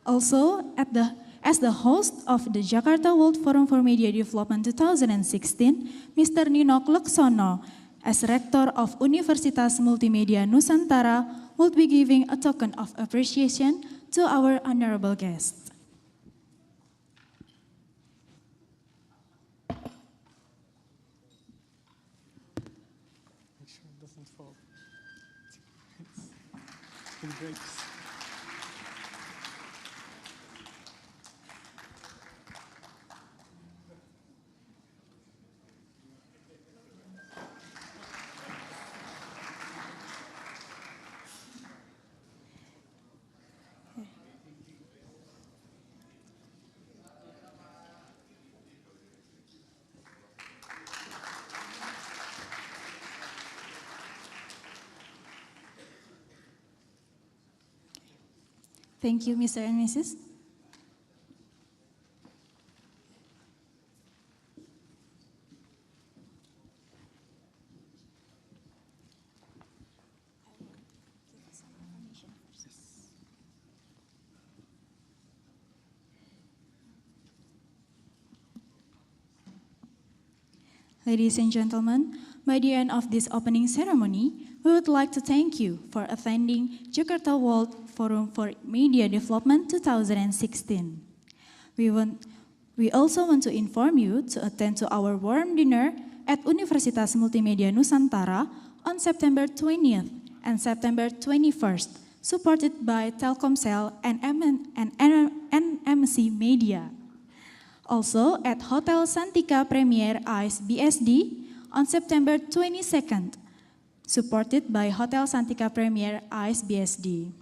Also, as the host of the Jakarta World Forum for Media Development 2016, Mr. Ninok Laksono, as Rector of Universitas Multimedia Nusantara, will be giving a token of appreciation to our honorable guest.
Make sure it doesn't fall. It breaks.
Thank you, Mr. and Mrs. Ladies and gentlemen, by the end of this opening ceremony, we would like to thank you for attending Jakarta World Forum for Media Development 2016. We also want to inform you to attend to our warm dinner at Universitas Multimedia Nusantara on September 20th and September 21st, supported by Telkomsel and NMC Media. Also at Hotel Santika Premier Ice BSD on September 22nd, supported by Hotel Santika Premier Ice BSD.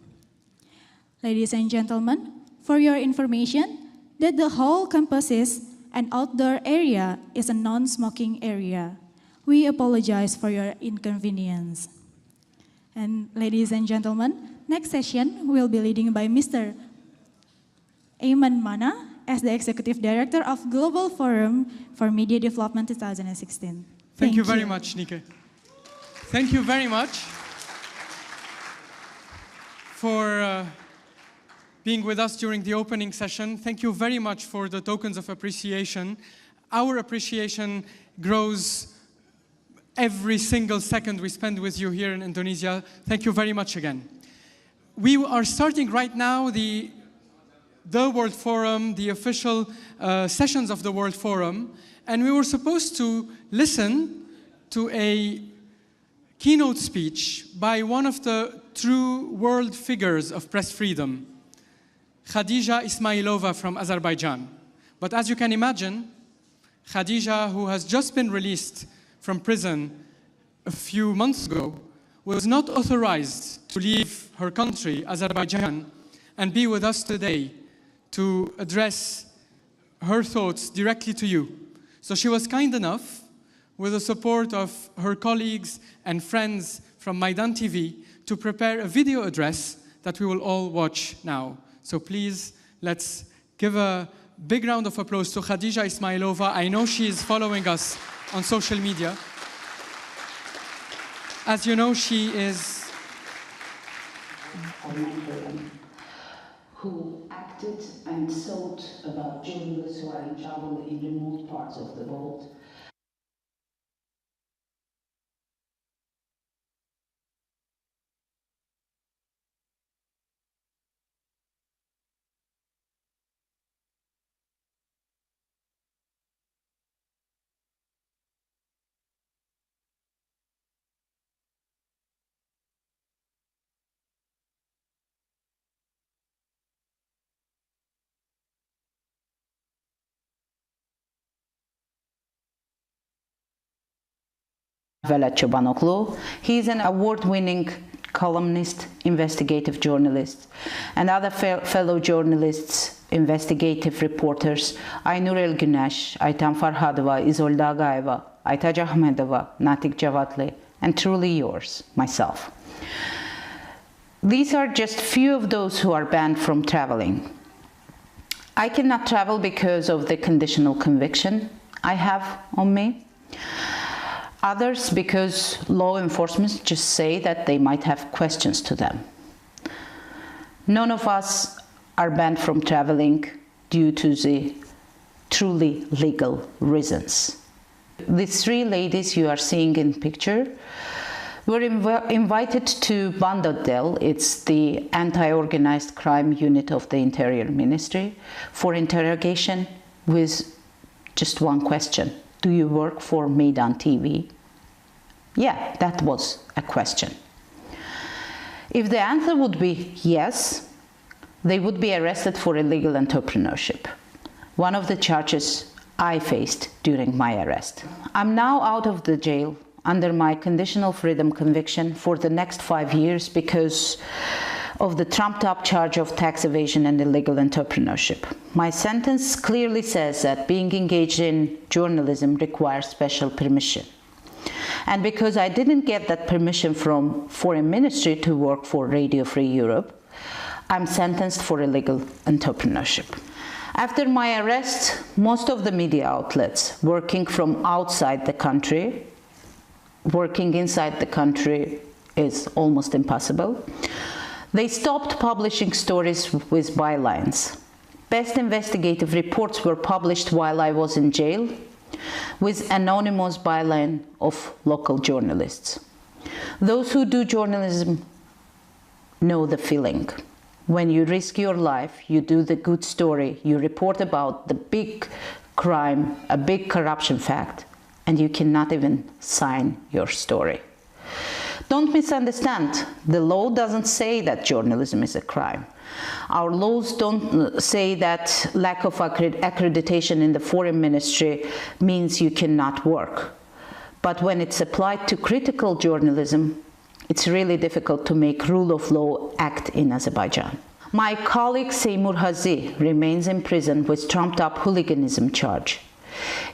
Ladies and gentlemen, for your information, that the whole campus is an outdoor area is a non-smoking area. We apologize for your inconvenience. And ladies and gentlemen, next session will be leading by Mr. Ayman Mana, as the Executive Director of Global Forum for Media Development 2016.
Thank you very much, Nike. Thank you very much for being with us during the opening session. Thank you very much for the tokens of appreciation. Our appreciation grows every single second we spend with you here in Indonesia. Thank you very much again. We are starting right now the World Forum, the official sessions of the World Forum, and we were supposed to listen to a keynote speech by one of the true world figures of press freedom, Khadija Ismailova from Azerbaijan. But as you can imagine, Khadija, who has just been released from prison a few months ago, was not authorized to leave her country, Azerbaijan, and be with us today to address her thoughts directly to you. So she was kind enough, with the support of her colleagues and friends from Maidan TV, to prepare a video address that we will all watch now. So please, let's give a big round of applause to Khadija Ismailova. I know she is following us on social media. As you know, she is
who acted and thought about journalists who are in trouble in remote parts of the world. Velat Çobanoglu. He's an award-winning columnist, investigative journalist, and other fellow journalists, investigative reporters, Aynur Elgüneş, Ayten Farhadova, Izolda Agayeva, Aytac Ahmedova, Natik Cevatli, and truly yours, myself. These are just few of those who are banned from traveling. I cannot travel because of the conditional conviction I have on me. Others because law enforcement just say that they might have questions to them. None of us are banned from traveling due to the truly legal reasons. These three ladies you are seeing in picture were invited to Bandadel, it's the anti-organized crime unit of the Interior Ministry, for interrogation with just one question. Do you work for Meydan TV? Yeah, that was a question. If the answer would be yes, they would be arrested for illegal entrepreneurship, one of the charges I faced during my arrest. I'm now out of the jail under my conditional freedom conviction for the next 5 years because of the trumped-up charge of tax evasion and illegal entrepreneurship. My sentence clearly says that being engaged in journalism requires special permission. And because I didn't get that permission from Foreign Ministry to work for Radio Free Europe, I'm sentenced for illegal entrepreneurship. After my arrest, most of the media outlets working from outside the country, working inside the country is almost impossible. They stopped publishing stories with bylines. Best investigative reports were published while I was in jail with anonymous byline of local journalists. Those who do journalism know the feeling. When you risk your life, you do the good story, you report about the big crime, a big corruption fact, and you cannot even sign your story. Don't misunderstand, the law doesn't say that journalism is a crime. Our laws don't say that lack of accreditation in the Foreign Ministry means you cannot work. But when it's applied to critical journalism, it's really difficult to make rule of law act in Azerbaijan. My colleague Seymur Hazi remains in prison with trumped-up hooliganism charge.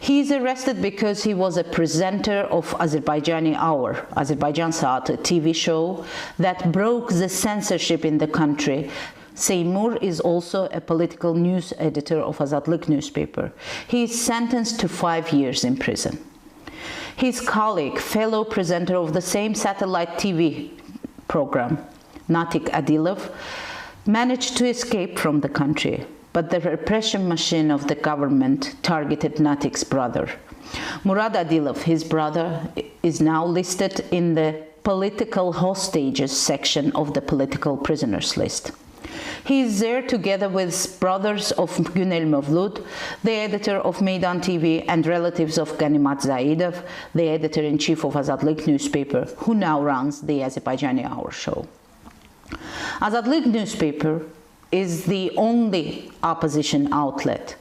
He is arrested because he was a presenter of Azerbaijani Hour, Azerbaijan Saat, a TV show that broke the censorship in the country. Seymur is also a political news editor of Azadlık newspaper. He is sentenced to 5 years in prison. His colleague, fellow presenter of the same satellite TV program, Natik Adilov, managed to escape from the country, but the repression machine of the government targeted Natik's brother. Murad Adilov, his brother, is now listed in the political hostages section of the political prisoners list. He is there together with brothers of Günel Mevlud, the editor of Meydan TV, and relatives of Ganimat Zaidov, the editor-in-chief of Azadlık newspaper, who now runs the Azerbaijani Hour show. Azadlık newspaper is the only opposition outlet,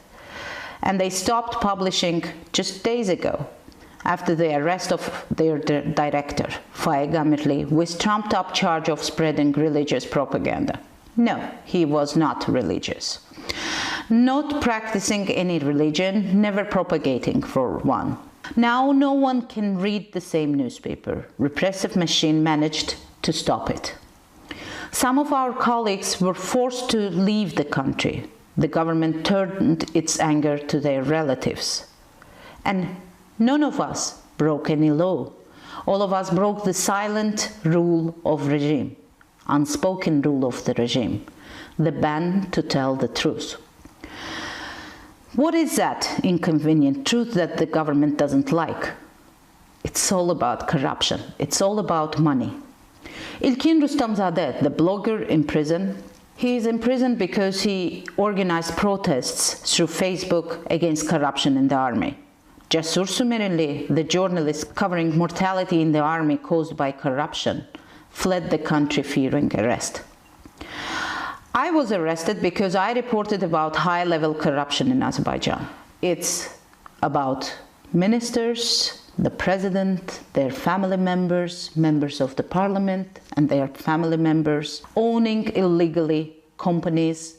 and they stopped publishing just days ago after the arrest of their director, Faik Amirli, with trumped-up charge of spreading religious propaganda. No, he was not religious. Not practicing any religion, never propagating for one. Now no one can read the same newspaper. Repressive machine managed to stop it. Some of our colleagues were forced to leave the country. The government turned its anger to their relatives. And none of us broke any law. All of us broke the silent rule of regime, unspoken rule of the regime, the ban to tell the truth. What is that inconvenient truth that the government doesn't like? It's all about corruption. It's all about money. İlkin Rustamzadeh, the blogger in prison, he is in prison because he organized protests through Facebook against corruption in the army. Cesur Sümerli, the journalist covering mortality in the army caused by corruption, fled the country fearing arrest. I was arrested because I reported about high-level corruption in Azerbaijan. It's about ministers, the president, their family members, members of the parliament and their family members, owning illegally companies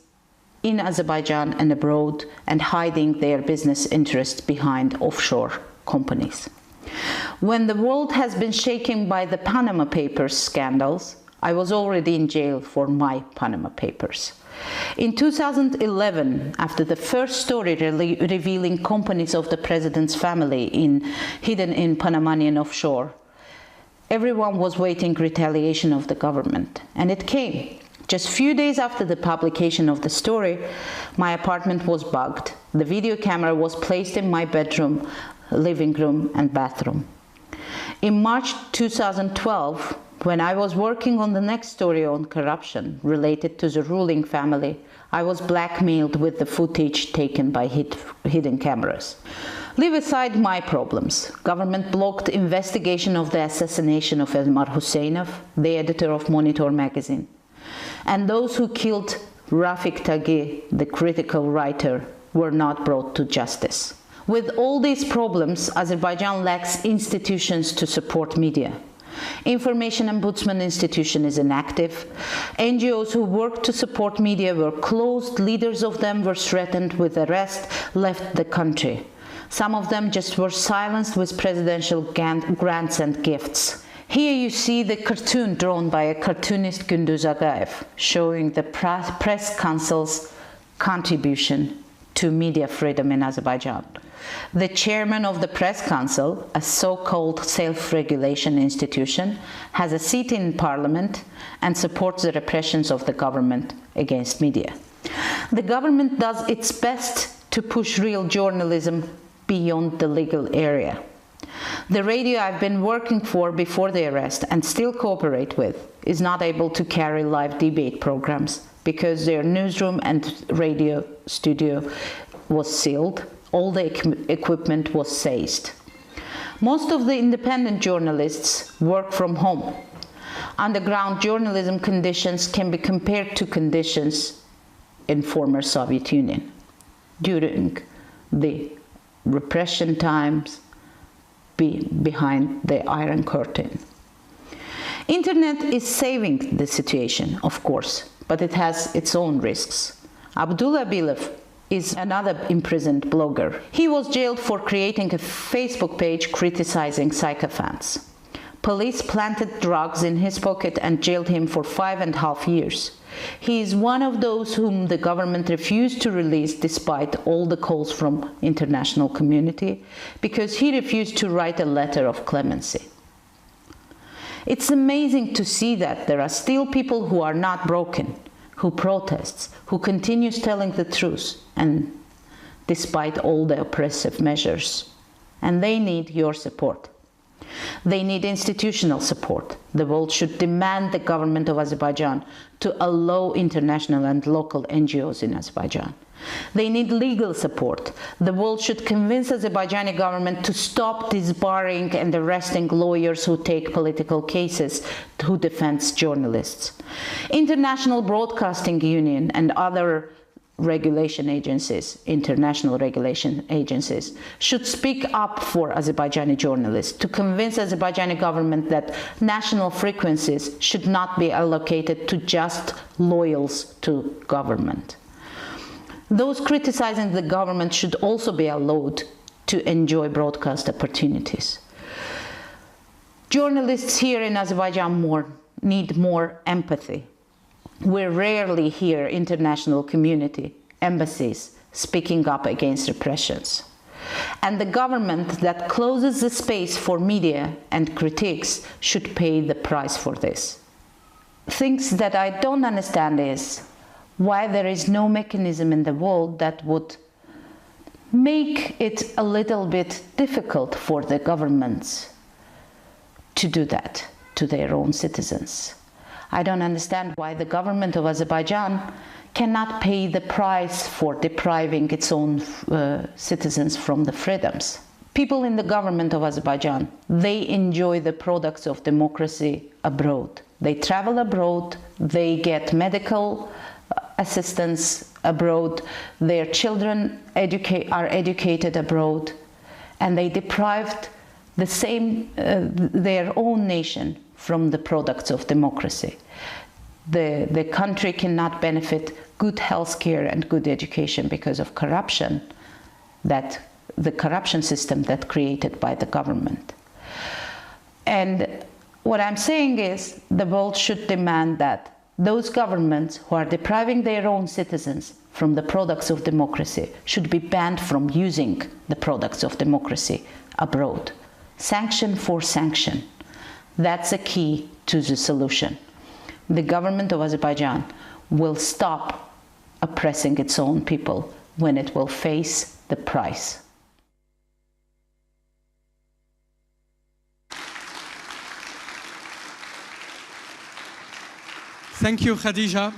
in Azerbaijan and abroad and hiding their business interests behind offshore companies. When the world has been shaken by the Panama Papers scandals, I was already in jail for my Panama Papers. In 2011, after the first story revealing companies of the president's family hidden in Panamanian offshore, everyone was waiting retaliation of the government, and it came. Just few days after the publication of the story, my apartment was bugged. The video camera was placed in my bedroom, living room, and bathroom. In March 2012, when I was working on the next story on corruption related to the ruling family, I was blackmailed with the footage taken by hidden cameras. Leave aside my problems. Government blocked investigation of the assassination of Elmar Husseinov, the editor of Monitor magazine, and those who killed Rafik Taghi, the critical writer, were not brought to justice. With all these problems, Azerbaijan lacks institutions to support media. Information Ombudsman institution is inactive. NGOs who work to support media were closed. Leaders of them were threatened with arrest, left the country. Some of them just were silenced with presidential grants and gifts. Here you see the cartoon drawn by a cartoonist Gündüz Agaev, showing the press council's contribution to media freedom in Azerbaijan. The chairman of the press council, a so-called self-regulation institution, has a seat in parliament and supports the repressions of the government against media. The government does its best to push real journalism beyond the legal area. The radio I've been working for before the arrest and still cooperate with is not able to carry live debate programs because their newsroom and radio studio was sealed. All the equipment was seized. Most of the independent journalists work from home. Underground journalism conditions can be compared to conditions in former Soviet Union during the repression times behind the Iron Curtain. Internet is saving the situation, of course, but it has its own risks. Abdullah Bilev is another imprisoned blogger. He was jailed for creating a Facebook page criticizing sycophants. Police planted drugs in his pocket and jailed him for 5.5 years. He is one of those whom the government refused to release despite all the calls from international community, because he refused to write a letter of clemency. It's amazing to see that there are still people who are not broken, who protests, who continues telling the truth, and despite all the oppressive measures. And they need your support. They need institutional support. The world should demand the government of Azerbaijan to allow international and local NGOs in Azerbaijan. They need legal support. The world should convince the Azerbaijani government to stop disbarring and arresting lawyers who take political cases, who defend journalists. International Broadcasting Union and other regulation agencies, international regulation agencies, should speak up for Azerbaijani journalists to convince the Azerbaijani government that national frequencies should not be allocated to just loyals to government. Those criticizing the government should also be allowed to enjoy broadcast opportunities. Journalists here in Azerbaijan need more empathy. We rarely hear international community, embassies, speaking up against repressions. And the government that closes the space for media and critics should pay the price for this. Things that I don't understand is why there is no mechanism in the world that would make it a little bit difficult for the governments to do that to their own citizens. I don't understand why the government of Azerbaijan cannot pay the price for depriving its own citizens from the freedoms. People in the government of Azerbaijan, they enjoy the products of democracy abroad. They travel abroad, they get medical assistance abroad, their children are educated abroad, and they deprived their own nation from the products of democracy. The country cannot benefit good healthcare and good education because of corruption, the corruption system that created by the government. And what I'm saying is the world should demand that those governments who are depriving their own citizens from the products of democracy should be banned from using the products of democracy abroad. Sanction for sanction. That's a key to the solution. The government of Azerbaijan will stop oppressing its own people when it will face the price.
Thank you, Khadija.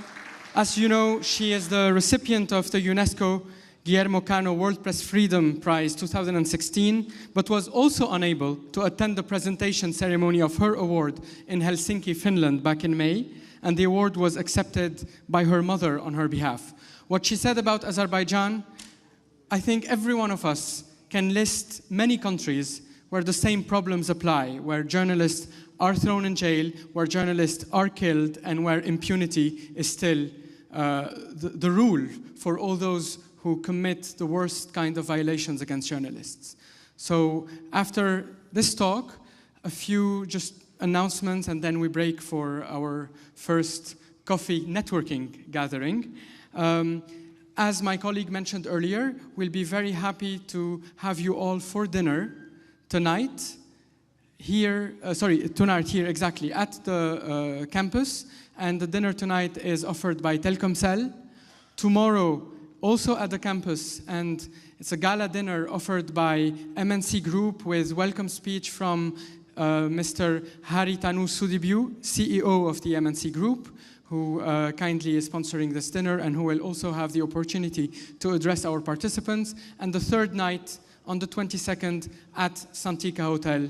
As you know, she is the recipient of the UNESCO Guillermo Cano World Press Freedom Prize 2016, but was also unable to attend the presentation ceremony of her award in Helsinki, Finland, back in May, and the award was accepted by her mother on her behalf. What she said about Azerbaijan, I think every one of us can list many countries where the same problems apply, where journalists are thrown in jail, where journalists are killed, and where impunity is still the rule for all those who commit the worst kind of violations against journalists. So after this talk, a few just announcements, and then we break for our first coffee networking gathering. As my colleague mentioned earlier, we'll be very happy to have you all for dinner tonight here, tonight here exactly at the campus, and the dinner tonight is offered by Telkomsel. Tomorrow, also at the campus, and it's a gala dinner offered by MNC Group with welcome speech from Mr. Haritanu Sudibyu, CEO of the MNC Group, who kindly is sponsoring this dinner and who will also have the opportunity to address our participants. And the third night, on the 22nd, at Santika Hotel,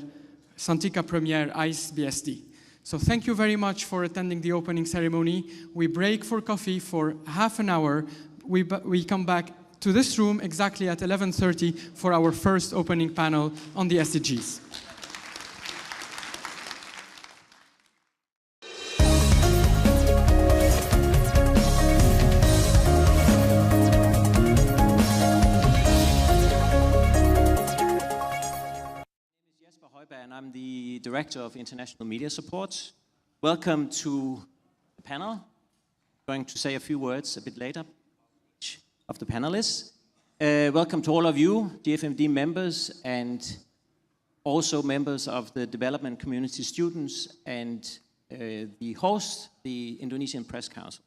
Santika Premier ICE BSD. So thank you very much for attending the opening ceremony. We break for coffee for half an hour. We come back to this room exactly at 11:30 for our first opening panel on the SDGs.
And I'm the Director of International Media Support. Welcome to the panel. I'm going to say a few words a bit later of the panelists. Welcome to all of you, DFMD members, and also members of the development community students and the host, the Indonesian Press Council.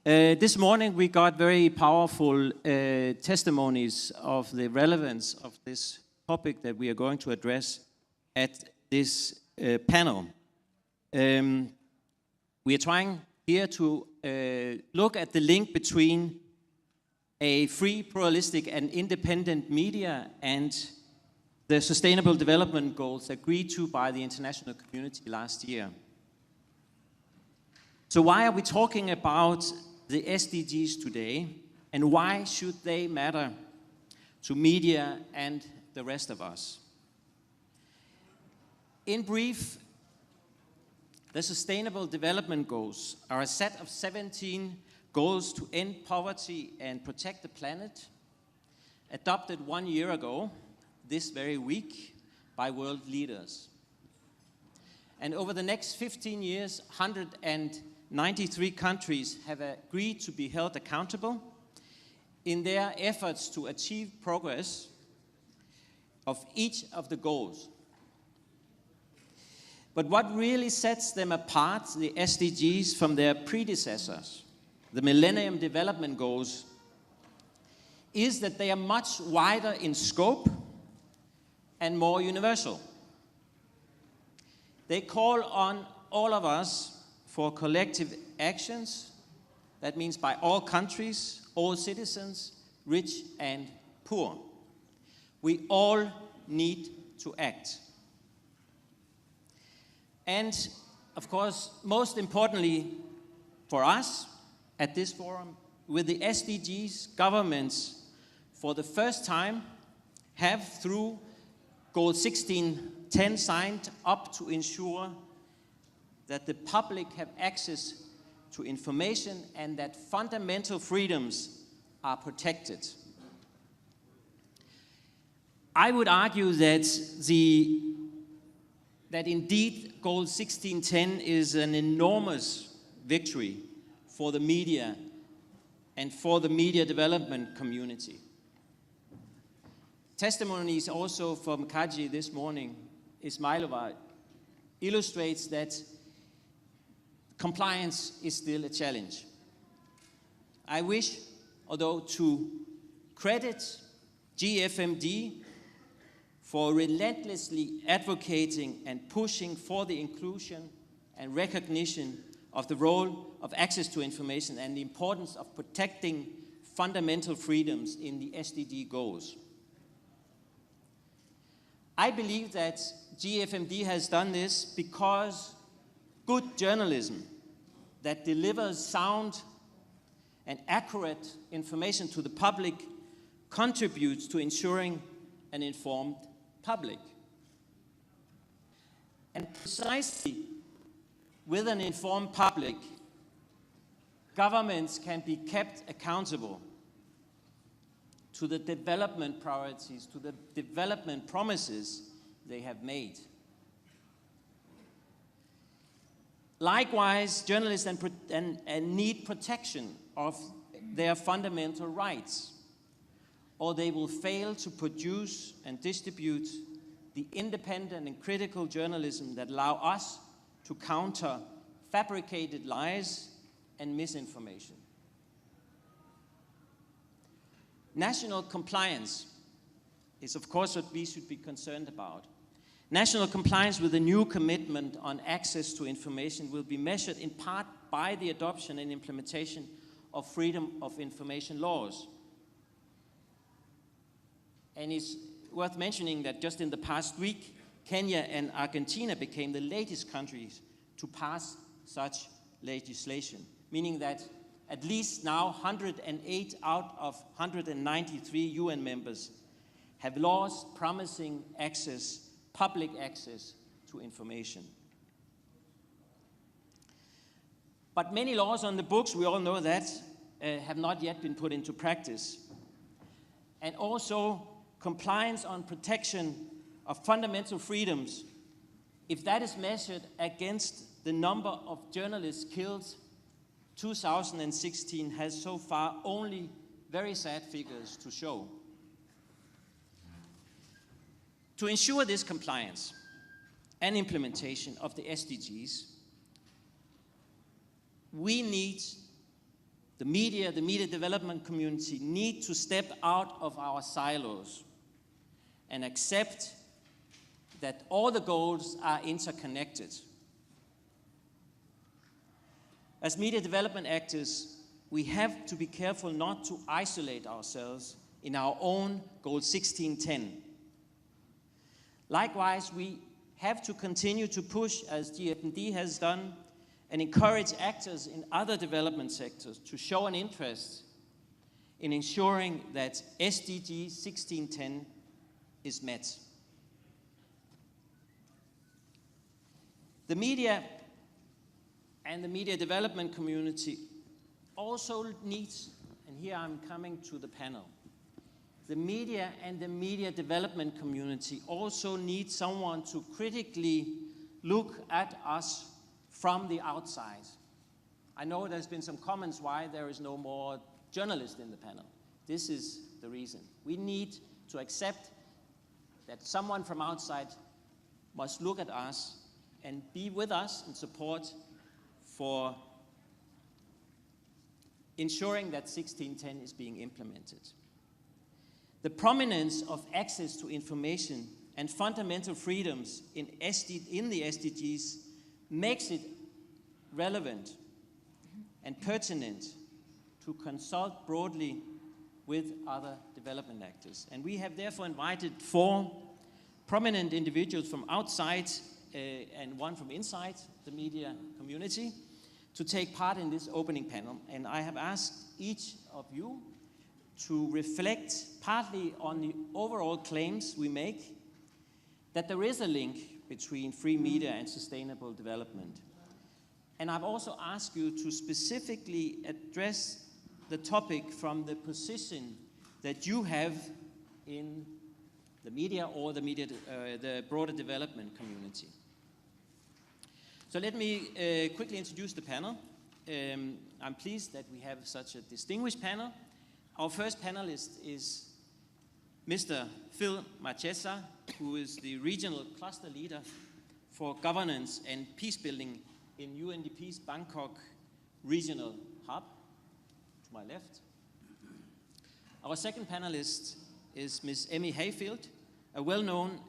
This morning we got very powerful testimonies of the relevance of this topic that we are going to address at this panel. We are trying here to look at the link between a free, pluralistic, and independent media and the Sustainable Development Goals agreed to by the international community last year. So why are we talking about the SDGs today, and why should they matter to media and the rest of us? In brief, the Sustainable Development Goals are a set of 17 goals to end poverty and protect the planet, adopted 1 year ago, this very week, by world leaders. And over the next 15 years, 193 countries have agreed to be held accountable in their efforts to achieve progress of each of the goals. But what really sets them apart, the SDGs, from their predecessors, the Millennium Development Goals, is that they are much wider in scope and more universal. They call on all of us for collective actions. That means by all countries, all citizens, rich and poor. We all need to act. And, of course, most importantly for us at this forum, with the SDGs, governments, for the first time, have, through Goal 1610 signed up to ensure that the public have access to information and that fundamental freedoms are protected. I would argue that indeed Goal 1610 is an enormous victory for the media and for the media development community. Testimonies also from Kaji this morning, Ismailova, illustrates that compliance is still a challenge. I wish, although, to credit GFMD for relentlessly advocating and pushing for the inclusion and recognition of the role of access to information and the importance of protecting fundamental freedoms in the SDG goals. I believe that GFMD has done this because good journalism that delivers sound and accurate information to the public contributes to ensuring an informed public. And precisely with an informed public, governments can be kept accountable to the development priorities, to the development promises they have made. Likewise, journalists need protection of their fundamental rights, or they will fail to produce and distribute the independent and critical journalism that allow us to counter fabricated lies and misinformation. National compliance is, of course, what we should be concerned about. National compliance with the new commitment on access to information will be measured in part by the adoption and implementation of freedom of information laws. And it's worth mentioning that just in the past week, Kenya and Argentina became the latest countries to pass such legislation, meaning that at least now 108 out of 193 UN members have laws promising access, public access to information. But many laws on the books, we all know that, have not yet been put into practice. And also compliance on protection of fundamental freedoms, if that is measured against the number of journalists killed, 2016 has so far only very sad figures to show. To ensure this compliance and implementation of the SDGs, we need the media development community need to step out of our silos and accept that all the goals are interconnected. As media development actors, we have to be careful not to isolate ourselves in our own Goal 1610. Likewise, we have to continue to push, as GFMD has done, and encourage actors in other development sectors to show an interest in ensuring that SDG 1610 is met. The media and the media development community also needs, and here I'm coming to the panel, the media and the media development community also need someone to critically look at us from the outside. I know there's been some comments why there is no more journalists in the panel. This is the reason. We need to accept that someone from outside must look at us and be with us in support for ensuring that 1610 is being implemented. The prominence of access to information and fundamental freedoms in the SDGs makes it relevant and pertinent to consult broadly with other development actors. And we have therefore invited 4 prominent individuals from outside and one from inside the media community to take part in this opening panel. And I have asked each of you to reflect partly on the overall claims we make that there is a link between free media and sustainable development. And I've also asked you to specifically address the topic from the position that you have in the media or the broader development community. So let me quickly introduce the panel. I'm pleased that we have such a distinguished panel. Our first panelist is Mr. Phil Marchesa, who is the regional cluster leader for governance and peace building in UNDP's Bangkok regional hub, to my left. Our second panelist is Ms. Emmy Hayfield, a well-known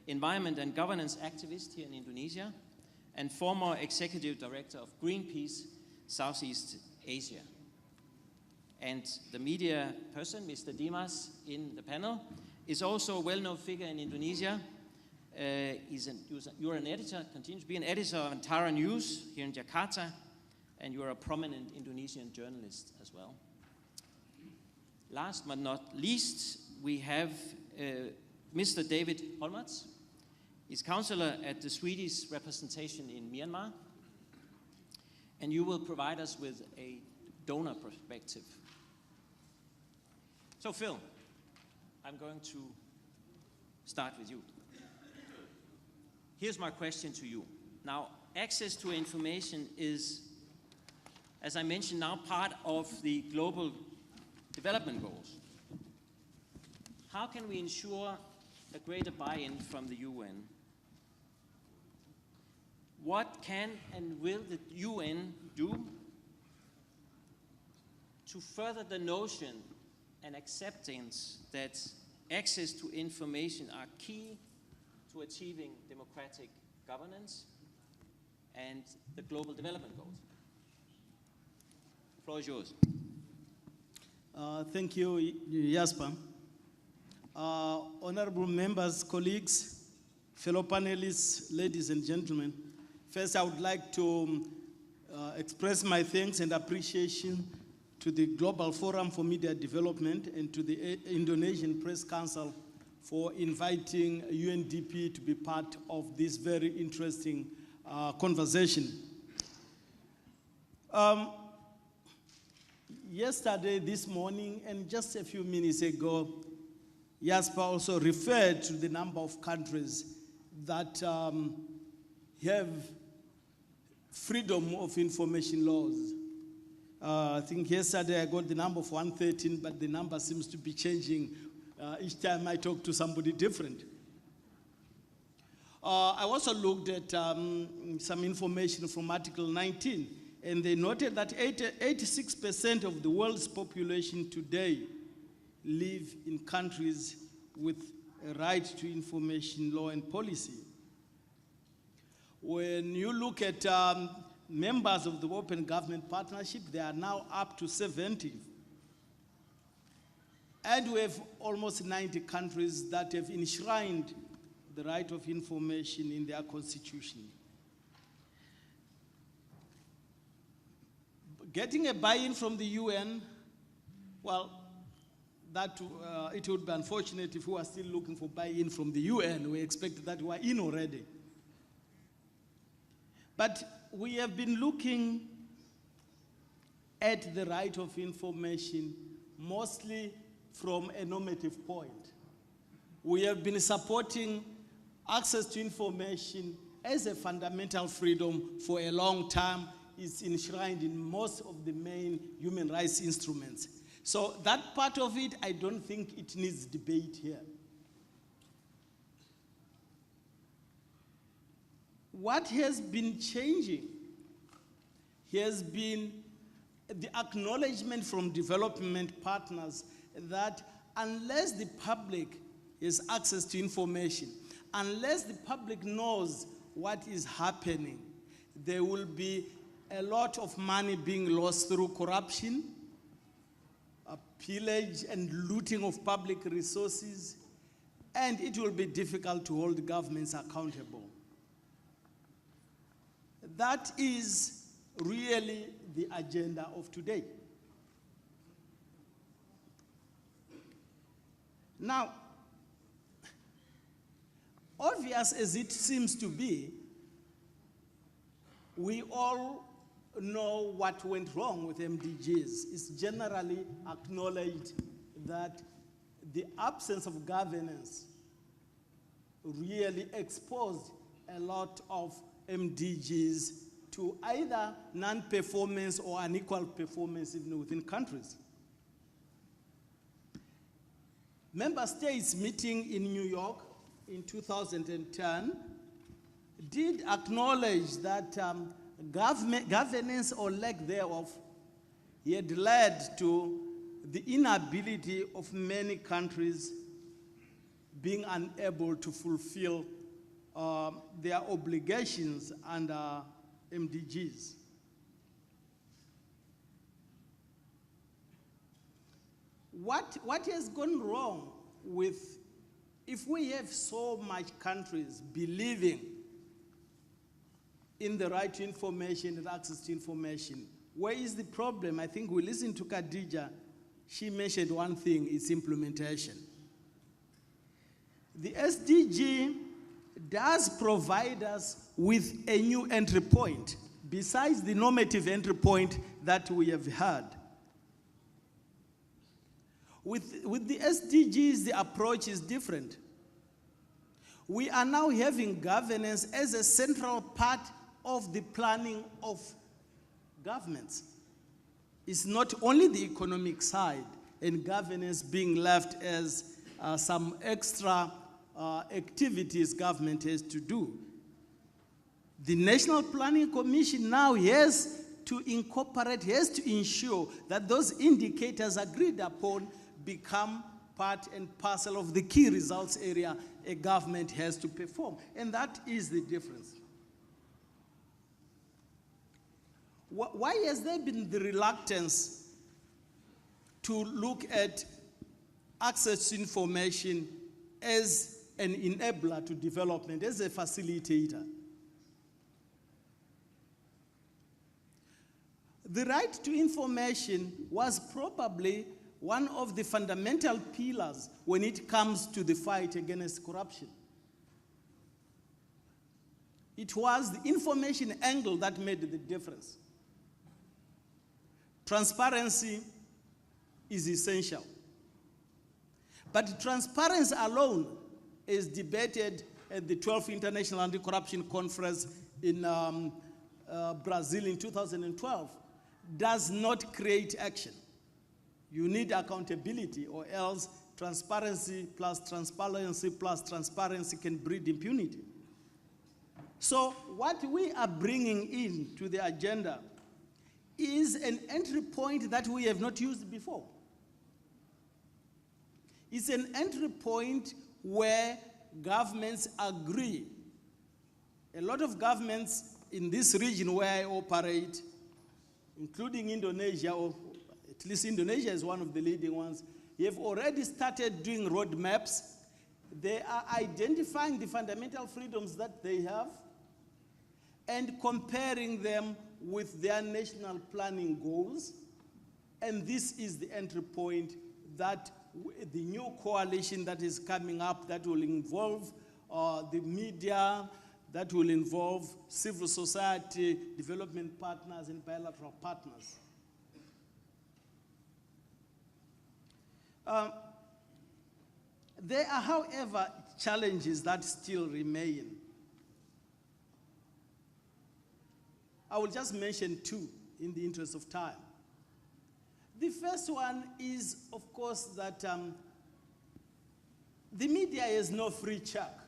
environment and governance activist here in Indonesia and former executive director of Greenpeace Southeast Asia. And the media person, Mr. Dimas, in the panel, is also a well-known figure in Indonesia. You're an editor, continues to be an editor of Antara News here in Jakarta, and you're a prominent Indonesian journalist as well. Last but not least, we have Mr. David Holmertz. He's counselor at the Swedish representation in Myanmar, and you will provide us with a donor perspective. So Phil, I'm going to start with you. Here's my question to you. Now, access to information is, as I mentioned, now part of the global development goals. How can we ensure a greater buy-in from the UN? What can and will the UN do to further the notion and acceptance that access to information are key to achieving democratic governance and the global development goals? The floor is yours.
Thank you, Jasper. Honorable members, colleagues, fellow panelists, ladies and gentlemen, first I would like to express my thanks and appreciation to the Global Forum for Media Development and to the Indonesian Press Council for inviting UNDP to be part of this very interesting conversation. Yesterday, this morning, and just a few minutes ago, Jasper also referred to the number of countries that have freedom of information laws. I think yesterday I got the number of 113, but the number seems to be changing each time I talk to somebody different. I also looked at some information from Article 19, and they noted that 86% of the world's population today live in countries with a right to information law and policy. When you look at members of the Open Government Partnership, they are now up to 70. And we have almost 90 countries that have enshrined the right of information in their constitution. Getting a buy-in from the UN, well, it would be unfortunate if we are still looking for buy-in from the UN. We expect that we are in already. But we have been looking at the right of information mostly from a normative point. We have been supporting access to information as a fundamental freedom for a long time. It's enshrined in most of the main human rights instruments. So that part of it, I don't think it needs debate here. What has been changing has been the acknowledgement from development partners that unless the public has access to information, unless the public knows what is happening, there will be a lot of money being lost through corruption, pillage and looting of public resources, and it will be difficult to hold governments accountable. That is really the agenda of today. Now, obvious as it seems to be, we all know what went wrong with MDGs. It's generally acknowledged that the absence of governance really exposed a lot of MDGs to either non-performance or unequal performance even within countries. Member states meeting in New York in 2010 did acknowledge that governance or lack thereof had led to the inability of many countries being unable to fulfill their obligations under MDGs. What has gone wrong with, if we have so much countries believing in the right to information and access to information, where is the problem? I think we listened to Khadija. She mentioned one thing, it's implementation. The SDG does provide us with a new entry point, besides the normative entry point that we have had. With the SDGs, the approach is different. We are now having governance as a central part of the planning of governments. It's not only the economic side and governance being left as some extra activities government has to do. The National Planning Commission now has to incorporate, has to ensure that those indicators agreed upon become part and parcel of the key results area a government has to perform. And that is the difference. Why has there been the reluctance to look at access to information as an enabler to development, as a facilitator? The right to information was probably one of the fundamental pillars when it comes to the fight against corruption. It was the information angle that made the difference. Transparency is essential. But transparency alone is debated at the 12th International Anti-Corruption Conference in Brazil in 2012, does not create action. You need accountability, or else transparency plus transparency can breed impunity. So what we are bringing in to the agenda is an entry point that we have not used before. It's an entry point where governments agree. A lot of governments in this region where I operate, including Indonesia, or at least Indonesia is one of the leading ones, have already started doing roadmaps. They are identifying the fundamental freedoms that they have and comparing them with their national planning goals. And this is the entry point that the new coalition that is coming up, that will involve the media, that will involve civil society, development partners, and bilateral partners. There are, however, challenges that still remain. I will just mention two in the interest of time. The first one is, of course, that the media is no free check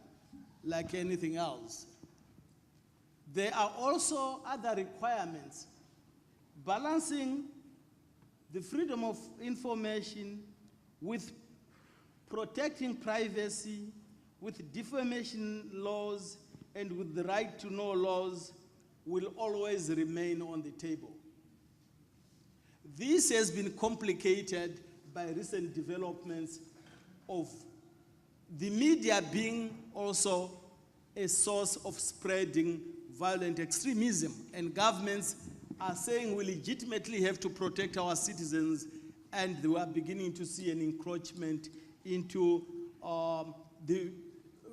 like anything else. There are also other requirements, balancing the freedom of information with protecting privacy, with defamation laws, and with the right to know laws will always remain on the table. This has been complicated by recent developments of the media being also a source of spreading violent extremism, and governments are saying we legitimately have to protect our citizens, and we are beginning to see an encroachment into the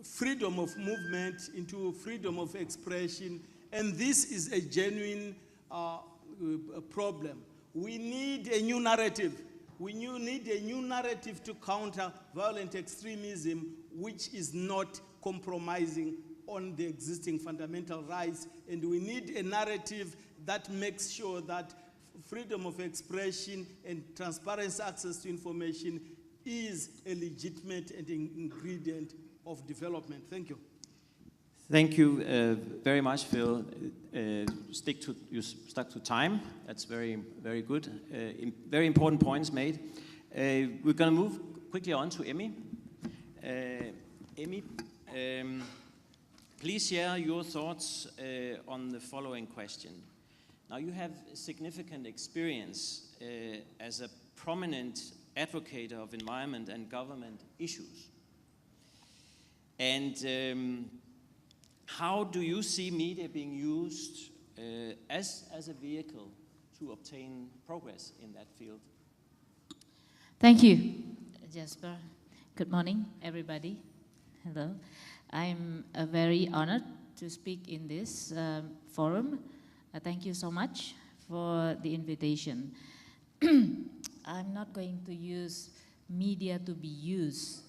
freedom of movement into freedom of expression, and this is a genuine problem. We need a new narrative. We need a new narrative to counter violent extremism, which is not compromising on the existing fundamental rights, and we need a narrative that makes sure that freedom of expression and transparent access to information is a legitimate and ingredient of development. Thank you.
Thank you very much, Phil. You stuck to time. That's very, very good. Very important points made. We're going to move quickly on to Emmy. Emmy, please share your thoughts on the following question. Now, you have significant experience as a prominent advocate of environment and government issues. And how do you see media being used as a vehicle to obtain progress in that field?
Thank you, Jasper. Good morning, everybody. Hello. I'm very honored to speak in this forum. Thank you so much for the invitation. I'm not going to use media to be used.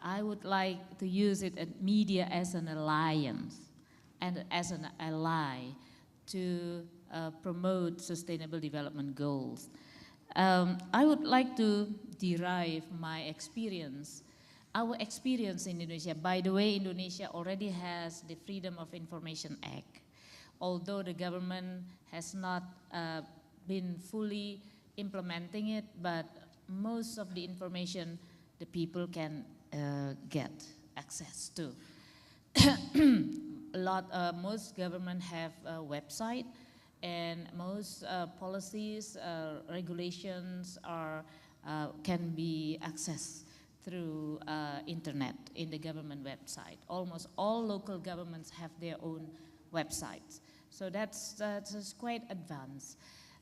I would like to use media as an alliance and as an ally to promote sustainable development goals. I would like to derive my experience, our experience in Indonesia. By the way, Indonesia already has the Freedom of Information Act, although the government has not been fully implementing it, but most of the information the people can get access to. Most government have a website, and most policies, regulations can be accessed through internet in the government website. Almost all local governments have their own websites, so that's quite advanced.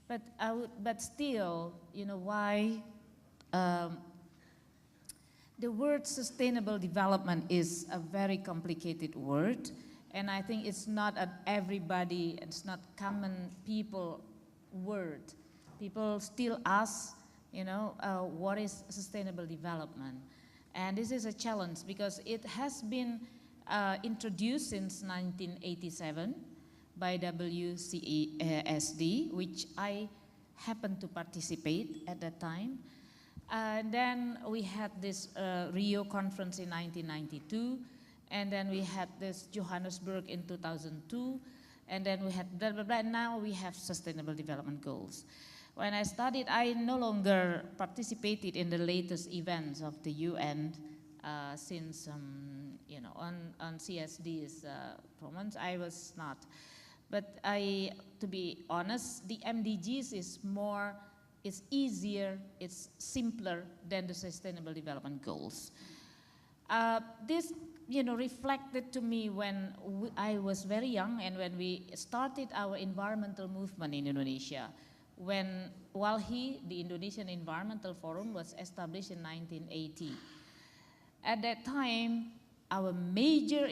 But still, you know, why the word sustainable development is a very complicated word, and I think it's not everybody, it's not common people word. People still ask, you know, what is sustainable development? And this is a challenge because it has been introduced since 1987 by WCSD, which I happened to participate at that time. And then we had this Rio conference in 1992, and then we had this Johannesburg in 2002, and then we had blah, blah, blah. Now we have Sustainable Development Goals. When I studied, I no longer participated in the latest events of the UN since, you know, on CSD's performance. I was not. But to be honest, the MDGs is more, it's easier, it's simpler than the Sustainable Development Goals. This, you know, reflected to me when I was very young and when we started our environmental movement in Indonesia. When the Indonesian Environmental Forum was established in 1980. At that time, our major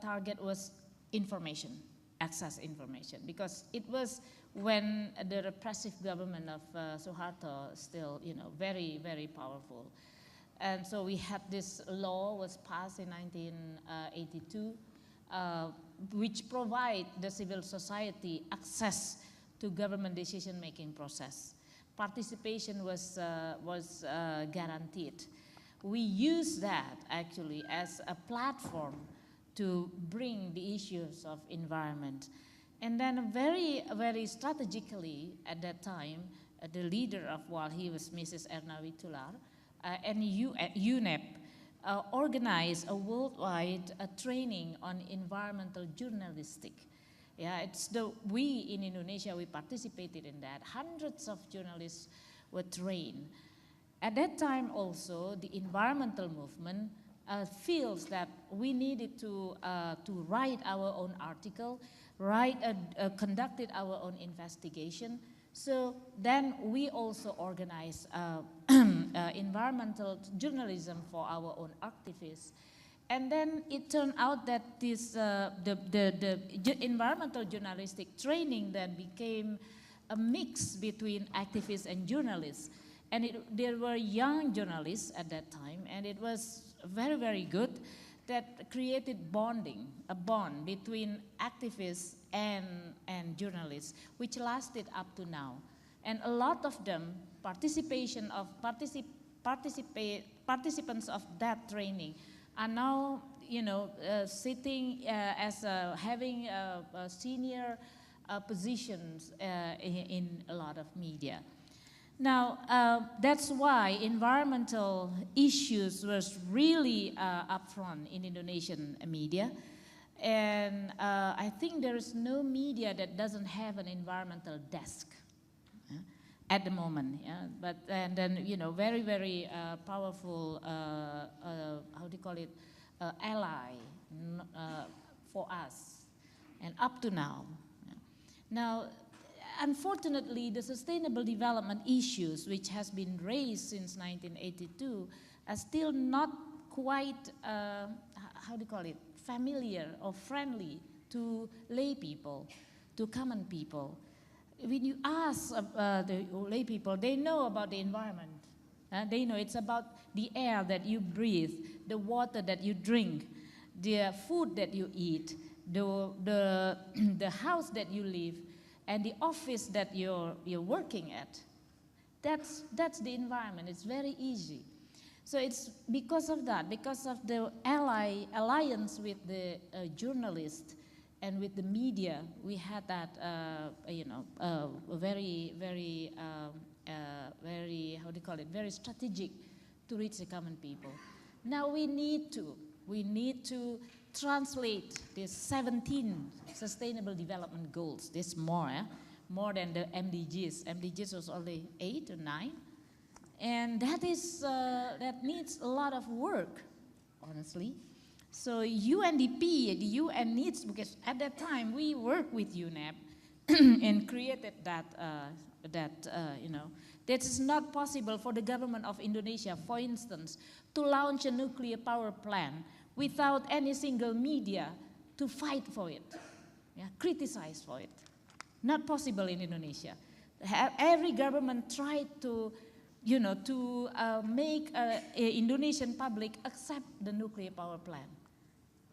target was information, access information, because it was when the repressive government of Suharto still, you know, very, very powerful. And so we had this law was passed in 1982, which provide the civil society access to government decision-making process. Participation was guaranteed. We use that actually as a platform to bring the issues of environment. And then very, very strategically at that time, the leader of WALHI was Mrs. Erna Witular, and UNEP organized a worldwide training on environmental journalistic. Yeah, we in Indonesia, we participated in that. Hundreds of journalists were trained. At that time also, the environmental movement feels that we needed to write our own article, conducted our own investigation. So then we also organized environmental journalism for our own activists. And then it turned out that this, the environmental journalistic training then became a mix between activists and journalists. And there were young journalists at that time, and it was very, very good, that created bonding, a bond between activists and journalists, which lasted up to now. And a lot of them, participants of that training are now, sitting as having senior positions in a lot of media. Now, that's why environmental issues was really upfront in Indonesian media. And I think there is no media that doesn't have an environmental desk at the moment. Yeah? But, and then, very, very powerful, how do you call it, ally for us, and up to now. Yeah. Now, unfortunately, the sustainable development issues, which has been raised since 1982, are still not quite, how do you call it, familiar or friendly to lay people, to common people. When you ask the lay people, they know about the environment. They know it's about the air that you breathe, the water that you drink, the food that you eat, the house that you live, and the office that you're working at. That's the environment. It's very easy. So it's because of that, because of the alliance with the journalists and with the media, we had that, very, very, very, how do you call it, very strategic to reach the common people. Now we need to translate these 17 Sustainable Development Goals. This more than the MDGs. MDGs was only 8 or 9. And that needs a lot of work, honestly. So UNDP, the UN needs, because at that time we worked with UNEP and created that is not possible for the government of Indonesia, for instance, to launch a nuclear power plant without any single media to fight for it, criticize for it. Not possible in Indonesia. Every government tried to make Indonesian public accept the nuclear power plant.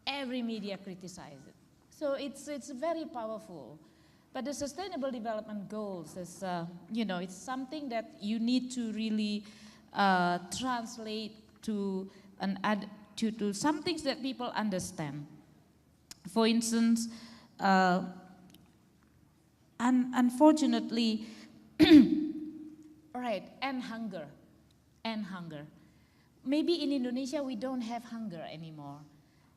Every media criticized it. So it's very powerful. But the Sustainable Development Goals is, it's something that you need to really translate to some things that people understand. For instance, unfortunately, right, and hunger. Maybe in Indonesia we don't have hunger anymore,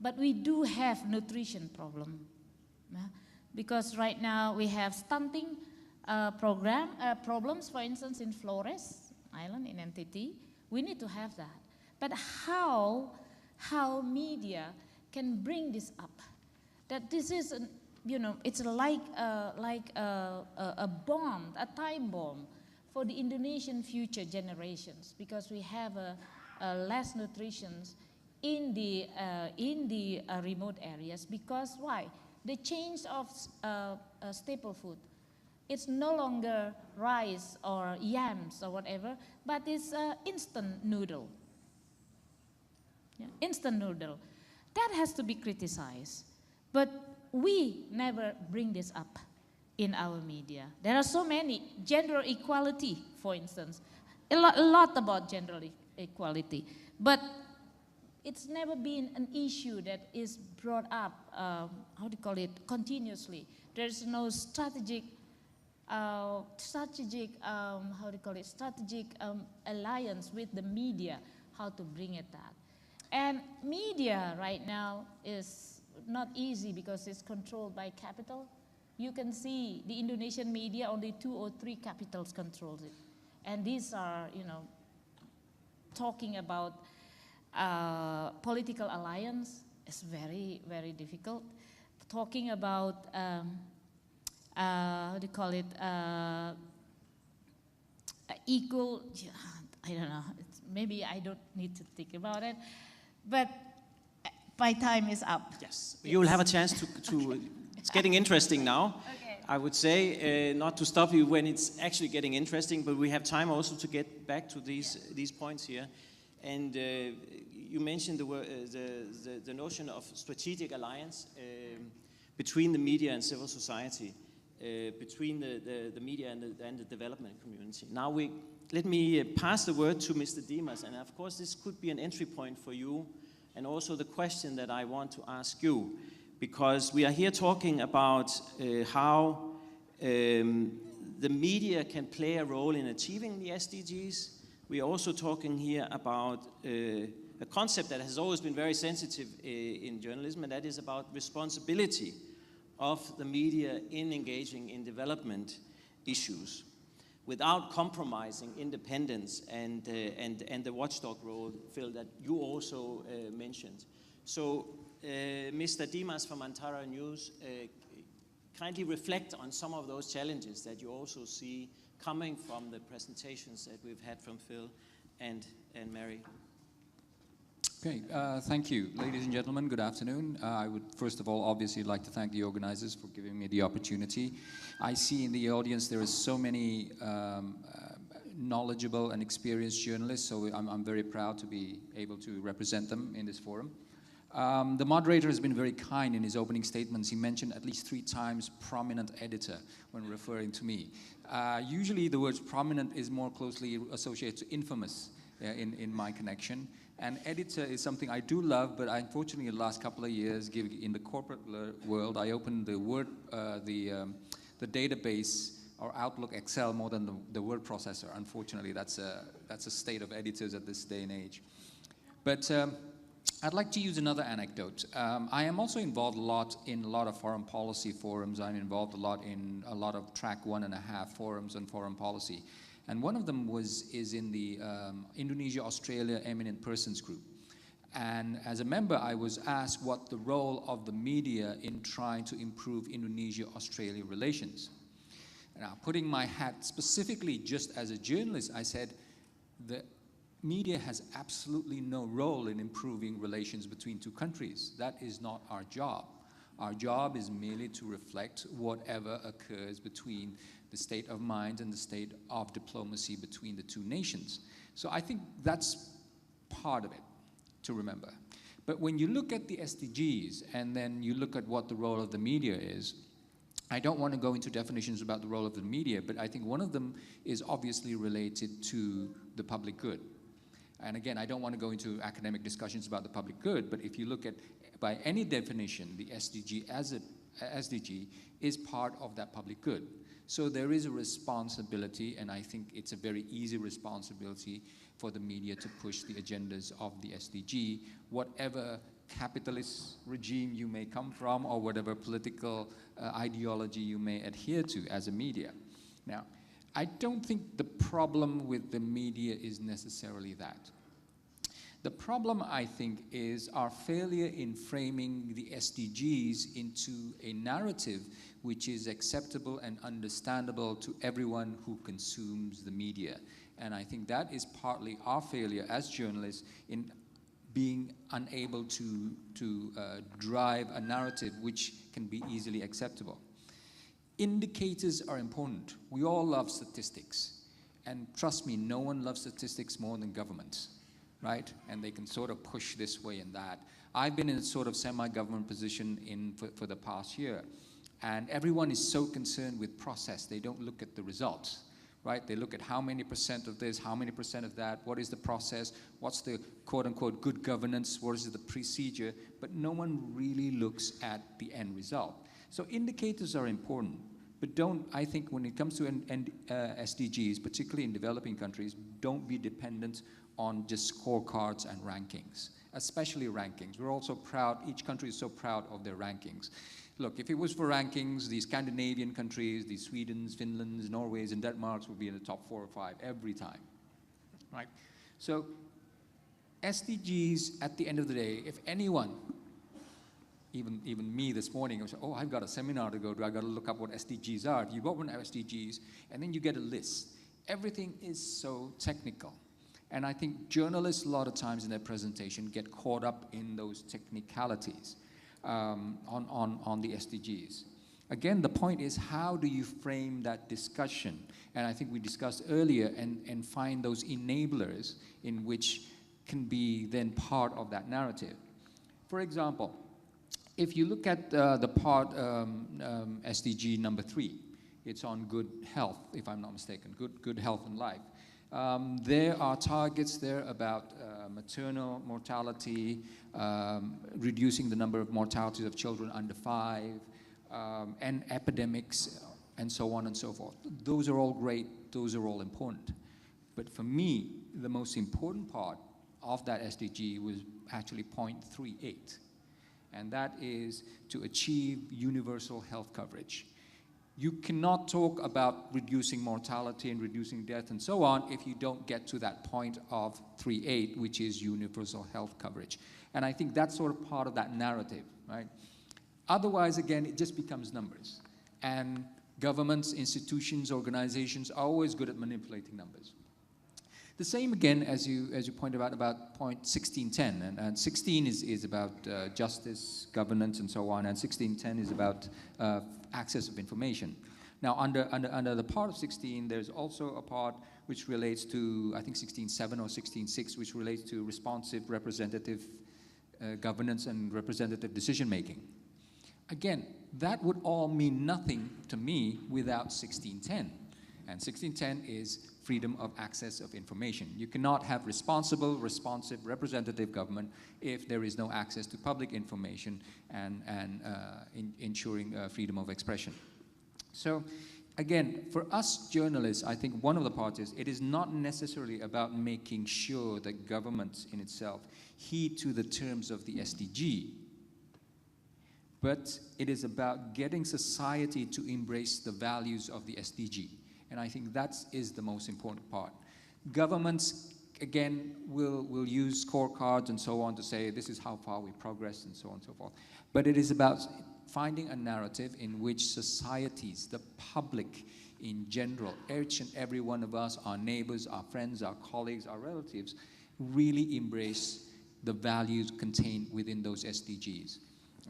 but we do have nutrition problem. Because right now we have stunting problems, for instance, in Flores Island, in NTT. We need to have that. But how media can bring this up? That this is, it's like a bomb, a time bomb for the Indonesian future generations, because we have less nutrition in the remote areas. Because why? The change of staple food. It's no longer rice or yams or whatever, but it's instant noodle. Instant noodle. That has to be criticized. But we never bring this up in our media. There are so many. Gender equality, for instance. A lot about gender equality. But it's never been an issue that is brought up, how do you call it, continuously. There's no strategic alliance with the media, how to bring it that. And media right now is not easy because it's controlled by capital. You can see the Indonesian media, only 2 or 3 capitals controls it. And these are, talking about political alliance is very, very difficult. Talking about, how do you call it, equal, I don't know, maybe I don't need to think about it. But my time is up.
Yes, you will have a chance to it's getting interesting now.
Okay.
I would say, not to stop you when it's actually getting interesting, but we have time also to get back to these points here. And you mentioned the notion of strategic alliance between the media and civil society, between the media and the development community. Now let me pass the word to Mr. Dimas, and of course this could be an entry point for you, and also the question that I want to ask you, because we are here talking about how the media can play a role in achieving the SDGs. We are also talking here about a concept that has always been very sensitive in journalism, and that is about responsibility of the media in engaging in development issues without compromising independence and the watchdog role, Phil, that you also mentioned. So, Mr. Dimas from Antara News, kindly reflect on some of those challenges that you also see coming from the presentations that we've had from Phil and Mary.
Okay, thank you. Ladies and gentlemen, good afternoon. I would first of all obviously like to thank the organizers for giving me the opportunity. I see in the audience there are so many knowledgeable and experienced journalists, so I'm very proud to be able to represent them in this forum. The moderator has been very kind in his opening statements. He mentioned at least 3 times prominent editor when referring to me. Usually the word prominent is more closely associated to infamous in my connection. And editor is something I do love, but unfortunately in the last couple of years, in the corporate world, I opened the word, the database or Outlook Excel more than the word processor. Unfortunately, that's a state of editors at this day and age. But I'd like to use another anecdote. I am also involved a lot in a lot of foreign policy forums. I'm involved a lot in a lot of track 1.5 forums on foreign policy. And one of them is in the Indonesia-Australia Eminent Persons Group. And as a member, I was asked what the role of the media in trying to improve Indonesia-Australia relations. Now, putting my hat specifically just as a journalist, I said the media has absolutely no role in improving relations between 2 countries. That is not our job. Our job is merely to reflect whatever occurs between the state of mind and the state of diplomacy between the 2 nations. So I think that's part of it to remember. But when you look at the SDGs and then you look at what the role of the media is, I don't want to go into definitions about the role of the media, but I think one of them is obviously related to the public good. And again, I don't want to go into academic discussions about the public good, but if you look at, by any definition, the SDG is part of that public good. So there is a responsibility, and I think it's a very easy responsibility for the media to push the agendas of the SDG, whatever capitalist regime you may come from or whatever political ideology you may adhere to as a media. Now, I don't think the problem with the media is necessarily that. The problem, I think, is our failure in framing the SDGs into a narrative which is acceptable and understandable to everyone who consumes the media. And I think that is partly our failure as journalists in being unable to drive a narrative which can be easily acceptable. Indicators are important. We all love statistics. And trust me, no one loves statistics more than governments, right? And they can sort of push this way and that. I've been in a sort of semi-government position for the past year. And everyone is so concerned with process. They don't look at the results, right? They look at how many % of this, how many % of that, what is the process, what's the quote-unquote good governance, what is the procedure, but no one really looks at the end result. So indicators are important, but I think when it comes to SDGs, particularly in developing countries, don't be dependent on just scorecards and rankings, especially rankings. We're also proud, each country is so proud of their rankings. Look, if it was for rankings, the Scandinavian countries, the Swedens, Finlands, Norways, and Denmarks would be in the top 4 or 5 every time, right? So SDGs, at the end of the day, if anyone, even me this morning, I was like, oh, I've got a seminar to go to, I've got to look up what SDGs are. You got one SDGs, and then you get a list. Everything is so technical. And I think journalists, a lot of times in their presentation, get caught up in those technicalities on the SDGs. Again, the point is, how do you frame that discussion? And I think we discussed earlier, and find those enablers in which can be then part of that narrative. For example, if you look at the part SDG number 3, it's on good health, if I'm not mistaken, good health and life. There are targets there about maternal mortality, reducing the number of mortalities of children under 5, and epidemics, and so on and so forth. Those are all great, those are all important. But for me, the most important part of that SDG was actually point 3.8, and that is to achieve universal health coverage. You cannot talk about reducing mortality and reducing death and so on if you don't get to that point of 3.8, which is universal health coverage. And I think that's sort of part of that narrative, right? Otherwise, again, it just becomes numbers. And governments, institutions, organizations are always good at manipulating numbers. The same again, as you pointed out about point 1610, and 16 is about justice, governance, and so on, and 1610 is about access of information. Now, under the part of 16, there's also a part which relates to, I think 16.7 or 16.6, which relates to responsive representative governance and representative decision-making. Again, that would all mean nothing to me without 1610. And 1610 is freedom of access of information. You cannot have responsible, responsive, representative government if there is no access to public information and ensuring freedom of expression. So again, for us journalists, I think one of the parts is it is not necessarily about making sure that governments in itself heed to the terms of the SDG, but it is about getting society to embrace the values of the SDG. And I think that is the most important part. Governments, again, will use scorecards and so on to say this is how far we progressed and so on and so forth. But it is about finding a narrative in which societies, the public in general, each and every one of us, our neighbors, our friends, our colleagues, our relatives, really embrace the values contained within those SDGs.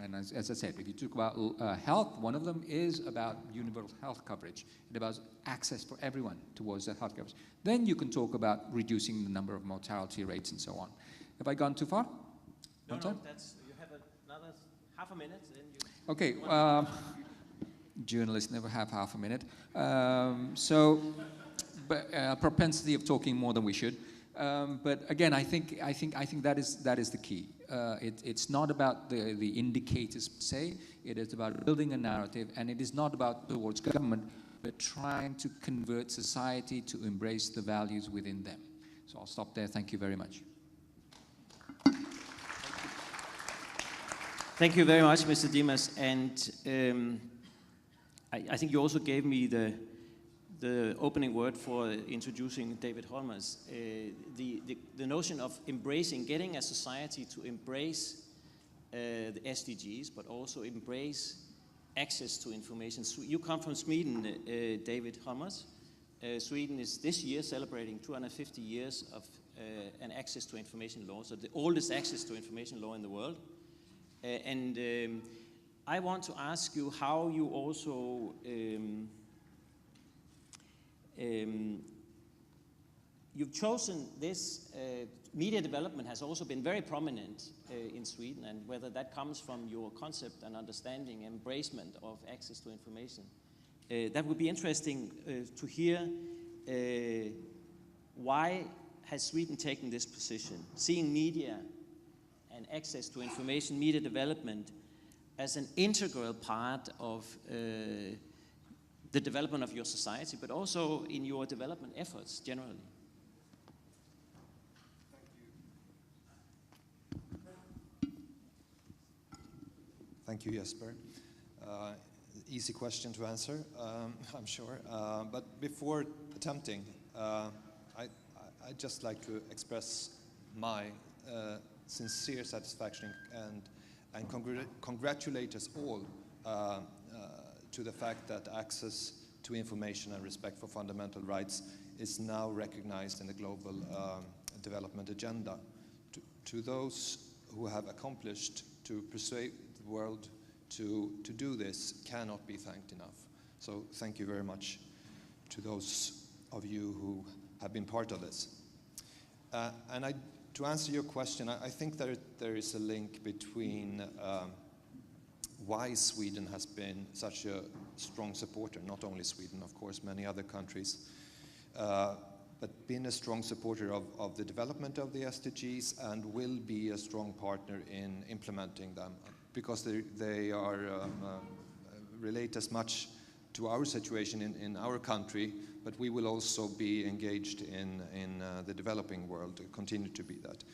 And as I said, if you talk about health, one of them is about universal health coverage. It's about access for everyone towards that health coverage. Then you can talk about reducing the number of mortality rates and so on. Have I gone too far?
No, that's, you have another half a minute. Then you
okay, journalists never have half a minute. But propensity of talking more than we should. But again, I think that is the key. It's not about the indicators per se. It is about building a narrative, and it is not about towards government, but trying to convert society to embrace the values within them. So I'll stop there. Thank you very much.
Thank you very much, Mr. Dimas. And I think you also gave me the opening word for introducing David Holmers. The notion of embracing, getting a society to embrace the SDGs, but also embrace access to information. So you come from Sweden, David Holmers. Sweden is this year celebrating 250 years of an access to information law, so the oldest access to information law in the world. I want to ask you how you also you've chosen this. Media development has also been very prominent in Sweden, and whether that comes from your concept and understanding, embracement of access to information. That would be interesting to hear. Why has Sweden taken this position, seeing media and access to information, media development, as an integral part of the development of your society, but also in your development efforts generally?
Thank you, Jesper. Easy question to answer, I'm sure. But before attempting, I'd just like to express my sincere satisfaction and congratulate us all to the fact that access to information and respect for fundamental rights is now recognized in the global development agenda. To those who have accomplished to persuade the world to do this cannot be thanked enough. So thank you very much to those of you who have been part of this. To answer your question, I think there is a link between why Sweden has been such a strong supporter, not only Sweden, of course, many other countries, but been a strong supporter of the development of the SDGs and will be a strong partner in implementing them, because they are relate as much to our situation in our country, but we will also be engaged in the developing world, continue to be that.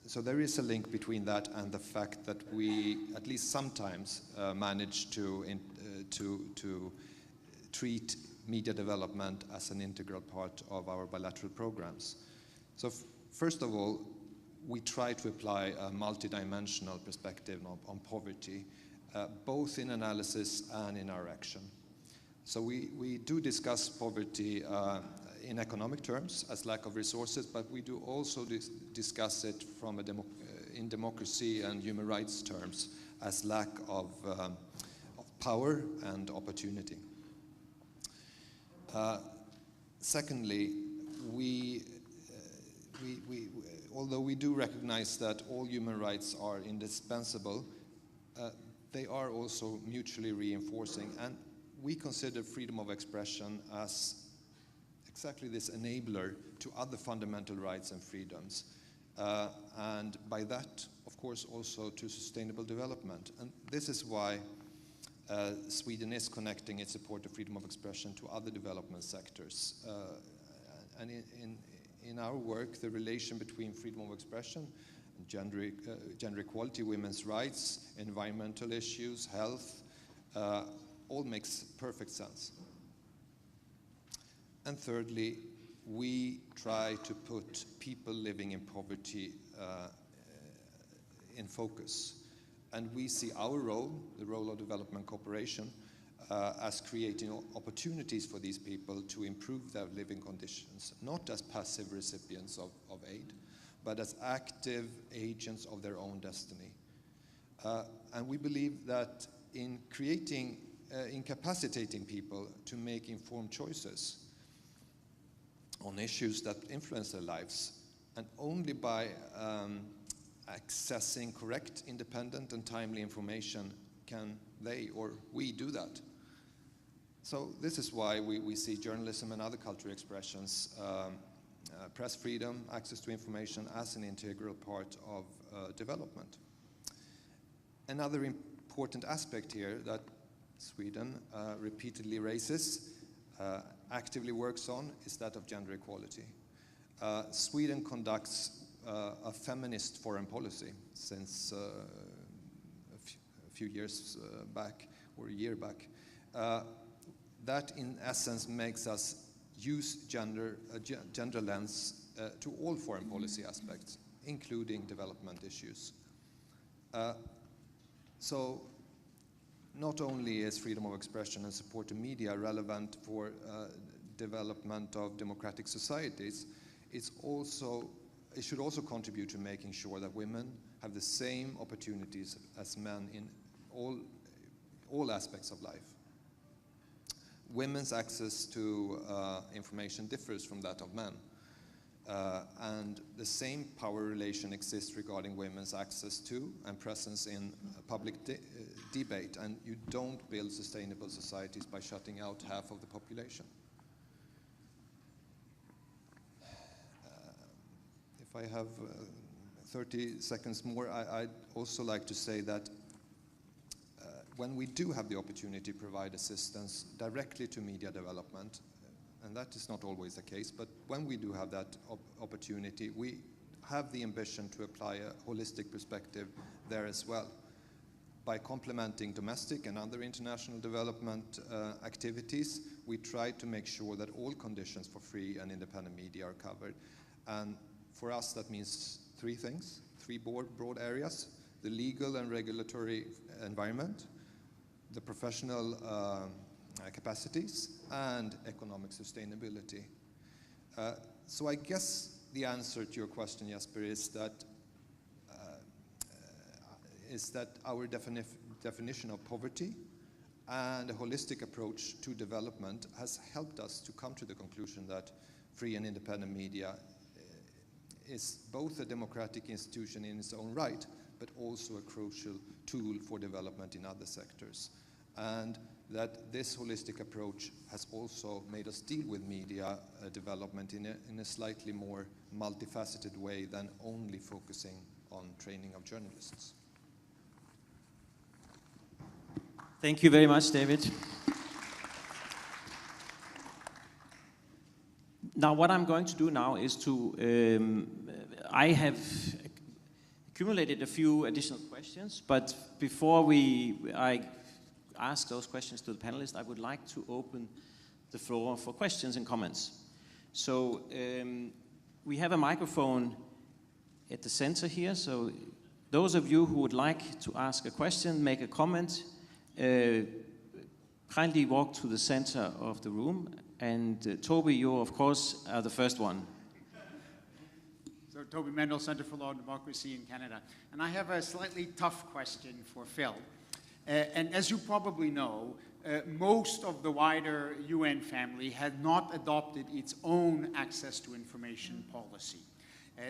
So there is a link between that and the fact that we, at least sometimes, manage to treat media development as an integral part of our bilateral programs. So first of all, we try to apply a multidimensional perspective on poverty, both in analysis and in our action. So we do discuss poverty in economic terms as lack of resources, but we do also discuss it from in democracy and human rights terms as lack of power and opportunity. Secondly, although we do recognize that all human rights are indispensable, they are also mutually reinforcing, and we consider freedom of expression as exactly this enabler to other fundamental rights and freedoms, and by that, of course, also to sustainable development. And this is why Sweden is connecting its support to freedom of expression to other development sectors. And in our work, the relation between freedom of expression, gender equality, women's rights, environmental issues, health, all makes perfect sense. And thirdly, we try to put people living in poverty in focus. And we see our role, the role of development cooperation, as creating opportunities for these people to improve their living conditions, not as passive recipients of aid, but as active agents of their own destiny. And we believe that in incapacitating people to make informed choices on issues that influence their lives, and only by accessing correct, independent, and timely information can they or we do that. So this is why we see journalism and other cultural expressions, press freedom, access to information as an integral part of development. Another important aspect here that Sweden repeatedly raises, actively works on, is that of gender equality. Sweden conducts a feminist foreign policy since a few years back, or a year back. That in essence makes us use a gender lens to all foreign policy aspects, including development issues. So not only is freedom of expression and support to media relevant for development of democratic societies, it should also contribute to making sure that women have the same opportunities as men in all aspects of life. Women's access to information differs from that of men. And the same power relation exists regarding women's access to and presence in public debate. And you don't build sustainable societies by shutting out half of the population. If I have 30 seconds more, I'd also like to say that when we do have the opportunity to provide assistance directly to media development, and that is not always the case, but when we do have that opportunity, we have the ambition to apply a holistic perspective there as well. By complementing domestic and other international development activities, we try to make sure that all conditions for free and independent media are covered. And for us, that means three things, three broad areas: the legal and regulatory environment, the professional capacities, and economic sustainability. So I guess the answer to your question, Jesper, is that our definition of poverty and a holistic approach to development has helped us to come to the conclusion that free and independent media is both a democratic institution in its own right, but also a crucial tool for development in other sectors. And that this holistic approach has also made us deal with media development in a slightly more multifaceted way than only focusing on training of journalists.
Thank you very much, David. Now, what I'm going to do now is I have accumulated a few additional questions, but before I ask those questions to the panelists, I would like to open the floor for questions and comments. So we have a microphone at the center here, so those of you who would like to ask a question, make a comment, kindly walk to the center of the room. And Toby, you, of course, are the first one.
So Toby Mendel, Center for Law and Democracy in Canada. And I have a slightly tough question for Phil. And as you probably know, most of the wider UN family had not adopted its own access to information policy.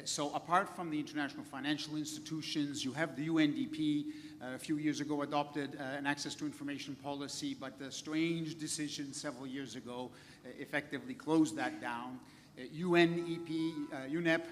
So apart from the international financial institutions, you have the UNDP a few years ago adopted an access to information policy, but the strange decision several years ago effectively closed that down. UNEP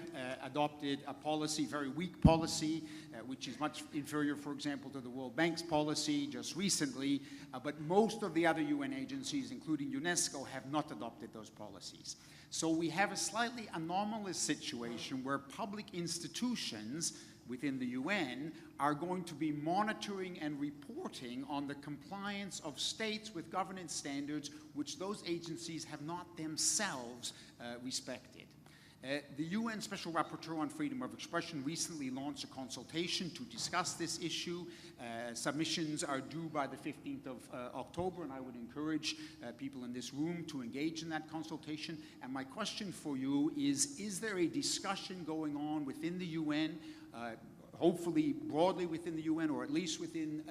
adopted a policy, very weak policy, which is much inferior, for example, to the World Bank's policy just recently, but most of the other UN agencies, including UNESCO, have not adopted those policies. So we have a slightly anomalous situation where public institutions within the UN are going to be monitoring and reporting on the compliance of states with governance standards which those agencies have not themselves respected. The UN Special Rapporteur on Freedom of Expression recently launched a consultation to discuss this issue. Submissions are due by the 15th of October, and I would encourage people in this room to engage in that consultation. And my question for you is there a discussion going on within the UN, hopefully broadly within the UN, or at least within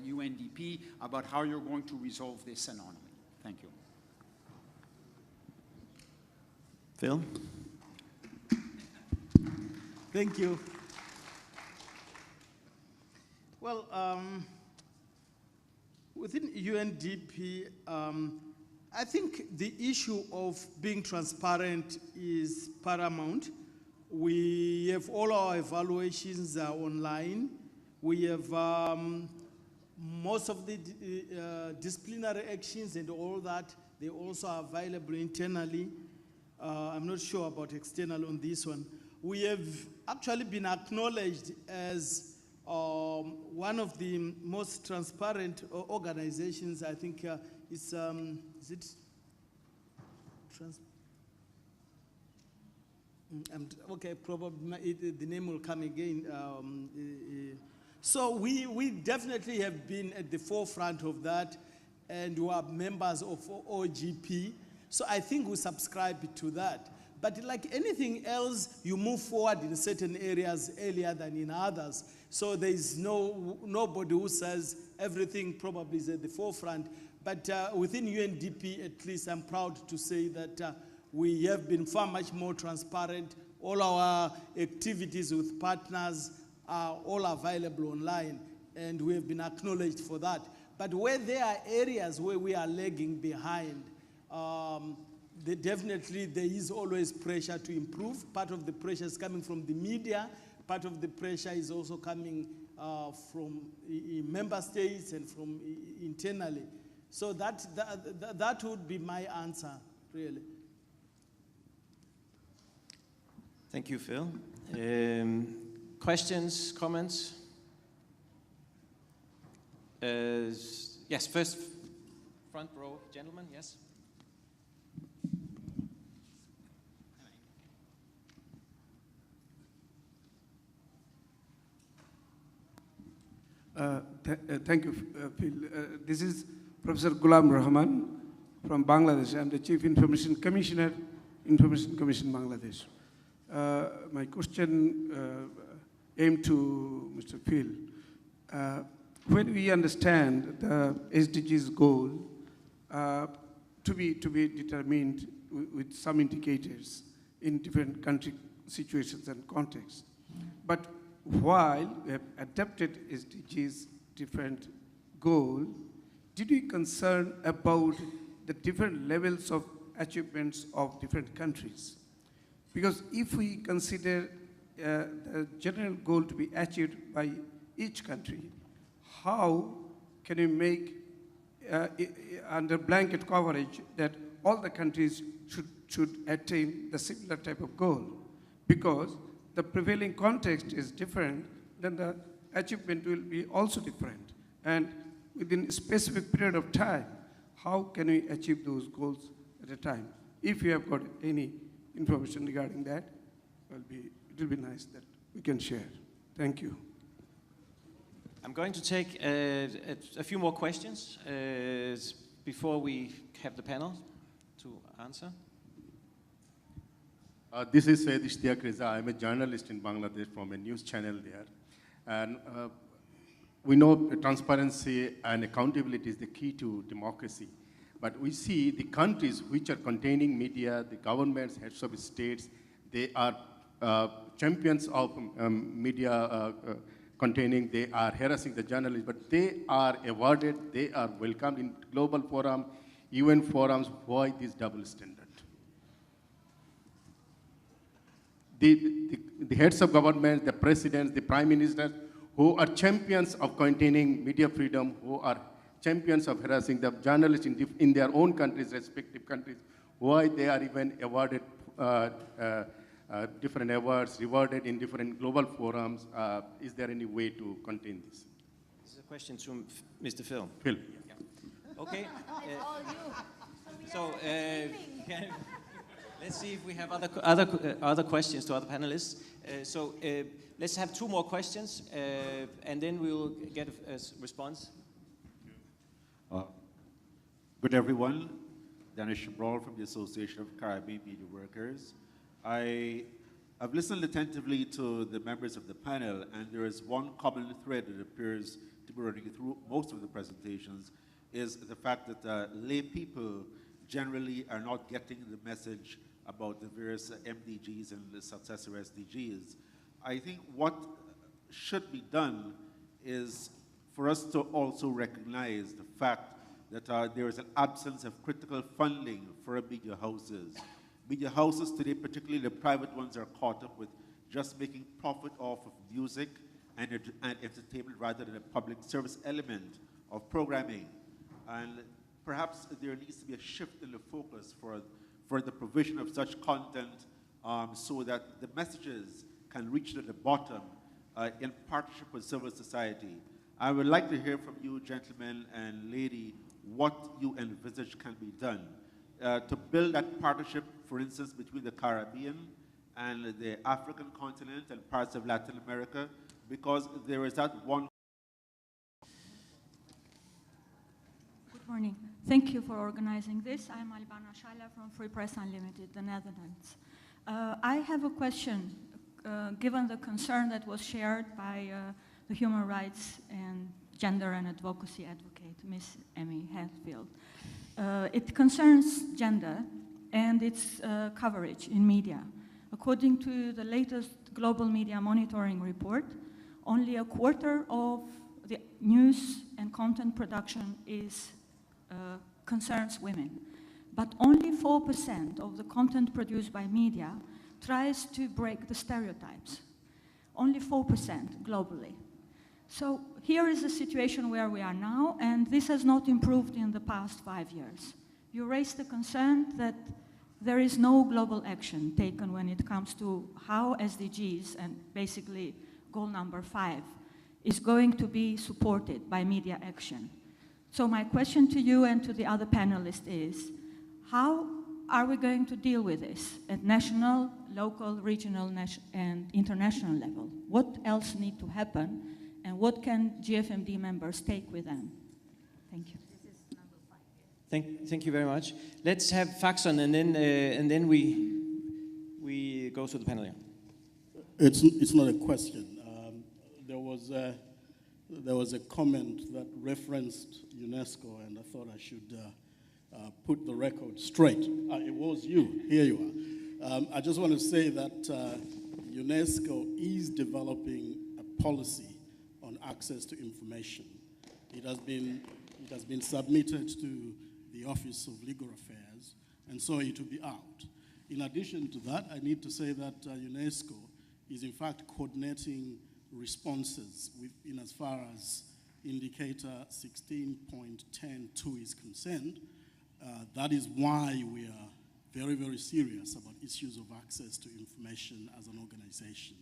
UNDP, about how you're going to resolve this anomaly? Thank you.
Phil?
Thank you. Well, within UNDP, I think the issue of being transparent is paramount. We have all our evaluations are online. We have most of the disciplinary actions and all that, they also are available internally. I'm not sure about external on this one. We have actually been acknowledged as one of the most transparent organizations. I think is it? Okay, probably the name will come again. So we definitely have been at the forefront of that, and we are members of OGP. So I think we subscribe to that. But like anything else, you move forward in certain areas earlier than in others. So there is nobody who says everything probably is at the forefront. But within UNDP, at least, I'm proud to say that we have been far much more transparent. All our activities with partners are all available online, and we have been acknowledged for that. But where there are areas where we are lagging behind, definitely there is always pressure to improve. Part of the pressure is coming from the media. Part of the pressure is also coming from member states and from internally. So that would be my answer, really.
Thank you, Phil. Questions, comments? Yes, first, front row, gentlemen, yes.
Thank you, Phil. This is Professor Ghulam Rahman from Bangladesh. I'm the Chief Information Commissioner Information Commission Bangladesh. My question aimed to Mr. Phil. When we understand the SDGs goal to be determined with some indicators in different country situations and contexts, but while we have adapted SDGs different goal, did we concern about the different levels of achievements of different countries? Because if we consider the general goal to be achieved by each country, how can we make, under blanket coverage, that all the countries should attain the similar type of goal? Because the prevailing context is different, then the achievement will be also different. And within a specific period of time, how can we achieve those goals at a time? If you have got any information regarding that, it will be nice that we can share. Thank you.
I'm going to take a few more questions before we have the panel to answer.
This is Syed Ishtiaq Reza. I'm a journalist in Bangladesh from a news channel there. And we know transparency and accountability is the key to democracy. But we see the countries which are containing media, the governments, heads of states, they are champions of media containing, they are harassing the journalists, but they are awarded, they are welcomed in global forum, UN forums. Why this double standard? The heads of government, the presidents, the prime ministers, who are champions of containing media freedom, who are champions of harassing the journalists in their own countries, respective countries, why they are even awarded different awards, rewarded in different global forums. Is there any way to contain this?
This is a question to Mr. Phil.
Phil.
Yeah. Okay. Let's see if we have other questions to other panelists. Let's have two more questions, and then we will get a response.
Good everyone. Danish Brawl from the Association of Caribbean Media Workers. I've listened attentively to the members of the panel, and there is one common thread that appears to be running through most of the presentations, is the fact that lay people generally are not getting the message about the various MDGs and the successor SDGs. I think what should be done is for us to also recognize the fact that there is an absence of critical funding for media houses. Media houses today, particularly the private ones, are caught up with just making profit off of music and entertainment rather than a public service element of programming. And perhaps there needs to be a shift in the focus for the provision of such content so that the messages can reach to the bottom in partnership with civil society. I would like to hear from you, gentlemen and lady, what you envisage can be done to build that partnership, for instance, between the Caribbean and the African continent and parts of Latin America, because there is that one.
Good morning. Thank you for organizing this. I'm Albana Shala from Free Press Unlimited, the Netherlands. I have a question, given the concern that was shared by the human rights and gender and advocacy advocate, Ms. Emmy Hatfield. It concerns gender and its coverage in media. According to the latest Global Media Monitoring Report, only a quarter of the news and content production concerns women. But only 4% of the content produced by media tries to break the stereotypes. Only 4% globally. So here is the situation where we are now, and this has not improved in the past 5 years. You raised the concern that there is no global action taken when it comes to how SDGs, and basically goal number 5, is going to be supported by media action. So my question to you and to the other panelists is, how are we going to deal with this at national, local, regional, and international level? What else needs to happen? And what can GFMD members take with them? Thank you.
Thank you very much. Let's have Faxon, and then we go to the panel. Yeah.
It's not a question. There was a comment that referenced UNESCO, and I thought I should put the record straight. It was you. Here you are. I just want to say that UNESCO is developing a policy on access to information. It has been submitted to the Office of Legal Affairs, and so it will be out. In addition to that, I need to say that UNESCO is in fact coordinating responses in as far as indicator 16.10.2 is concerned. That is why we are very, very serious about issues of access to information as an organization.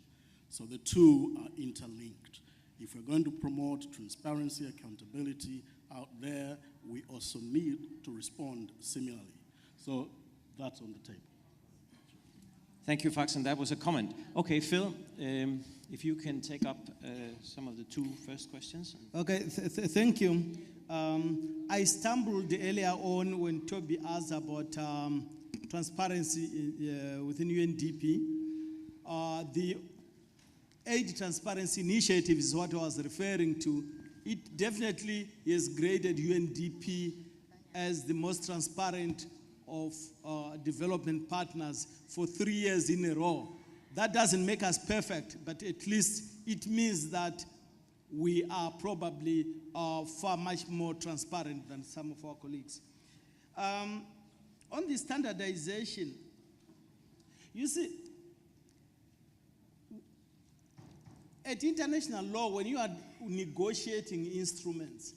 So the two are interlinked. If we're going to promote transparency, accountability out there, we also need to respond similarly. So that's on the table.
Thank you, Faxon. That was a comment. Okay, Phil, if you can take up some of the two first questions.
Okay, thank you. I stumbled earlier on when Toby asked about transparency within UNDP. The Aid Transparency Initiative is what I was referring to. It definitely has graded UNDP as the most transparent of development partners for 3 years in a row. That doesn't make us perfect, but at least it means that we are probably far much more transparent than some of our colleagues. On the standardization, you see, at international law, when you are negotiating instruments,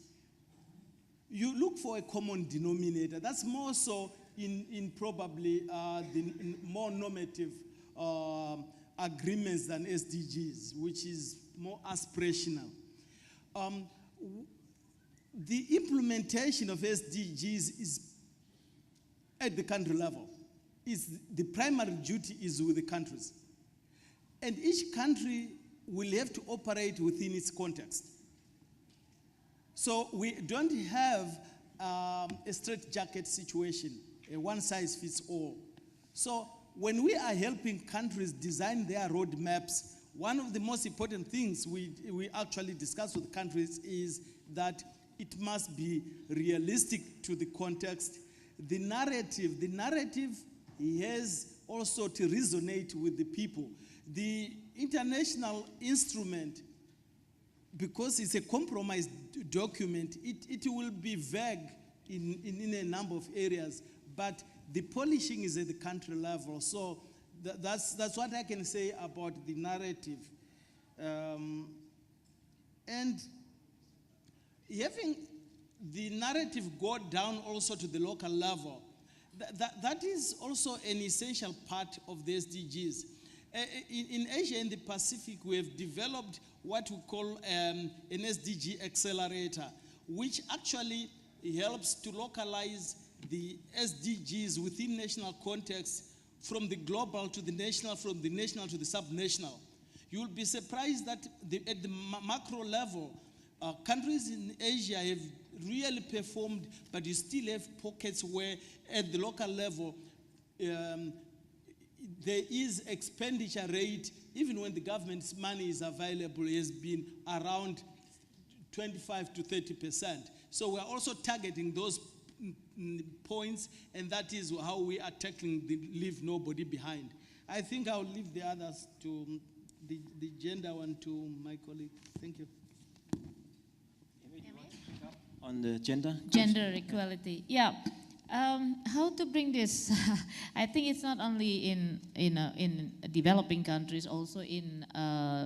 you look for a common denominator. That's more so in probably the more normative agreements than SDGs, which is more aspirational. The implementation of SDGs is at the country level. The primary duty is with the countries. And each country will have to operate within its context. So we don't have a straitjacket situation, a one-size-fits-all. So when we are helping countries design their roadmaps, one of the most important things we actually discuss with countries is that it must be realistic to the context. The narrative has also to resonate with the people. The international instrument, because it's a compromise document, it will be vague in a number of areas, but the polishing is at the country level. So that's what I can say about the narrative. And having the narrative go down also to the local level, that is also an essential part of the SDGs. In Asia and the Pacific, we have developed what we call an SDG accelerator, which actually helps to localize the SDGs within national context, from the global to the national, from the national to the subnational. You will be surprised that at the macro level, countries in Asia have really performed, but you still have pockets where at the local level, there is expenditure rate, even when the government's money is available, has been around 25 to 30%. So we're also targeting those points, and that is how we are tackling the leave nobody behind. I think I'll leave the others to the gender one to my colleague. Thank you.
On the gender?
Gender equality, yeah. How to bring this? I think it's not only in developing countries, also in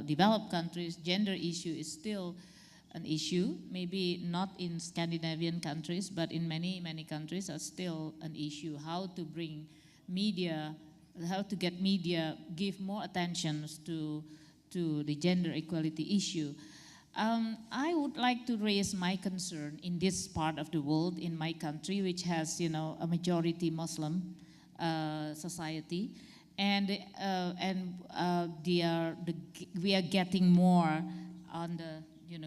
developed countries, gender issue is still an issue. Maybe not in Scandinavian countries, but in many countries are still an issue. How to bring media, how to get media give more attention to the gender equality issue. I would like to raise my concern in this part of the world, in my country, which has, a majority Muslim society, and we are getting more on the,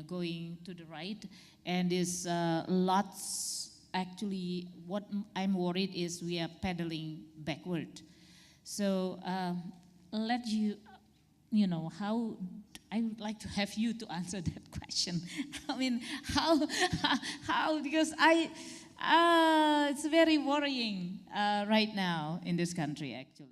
going to the right, and there's lots. Actually, what I'm worried is we are pedaling backward. So let you, you know, how, I would like to have you to answer that question. I mean, how, because it's very worrying right now in this country, actually.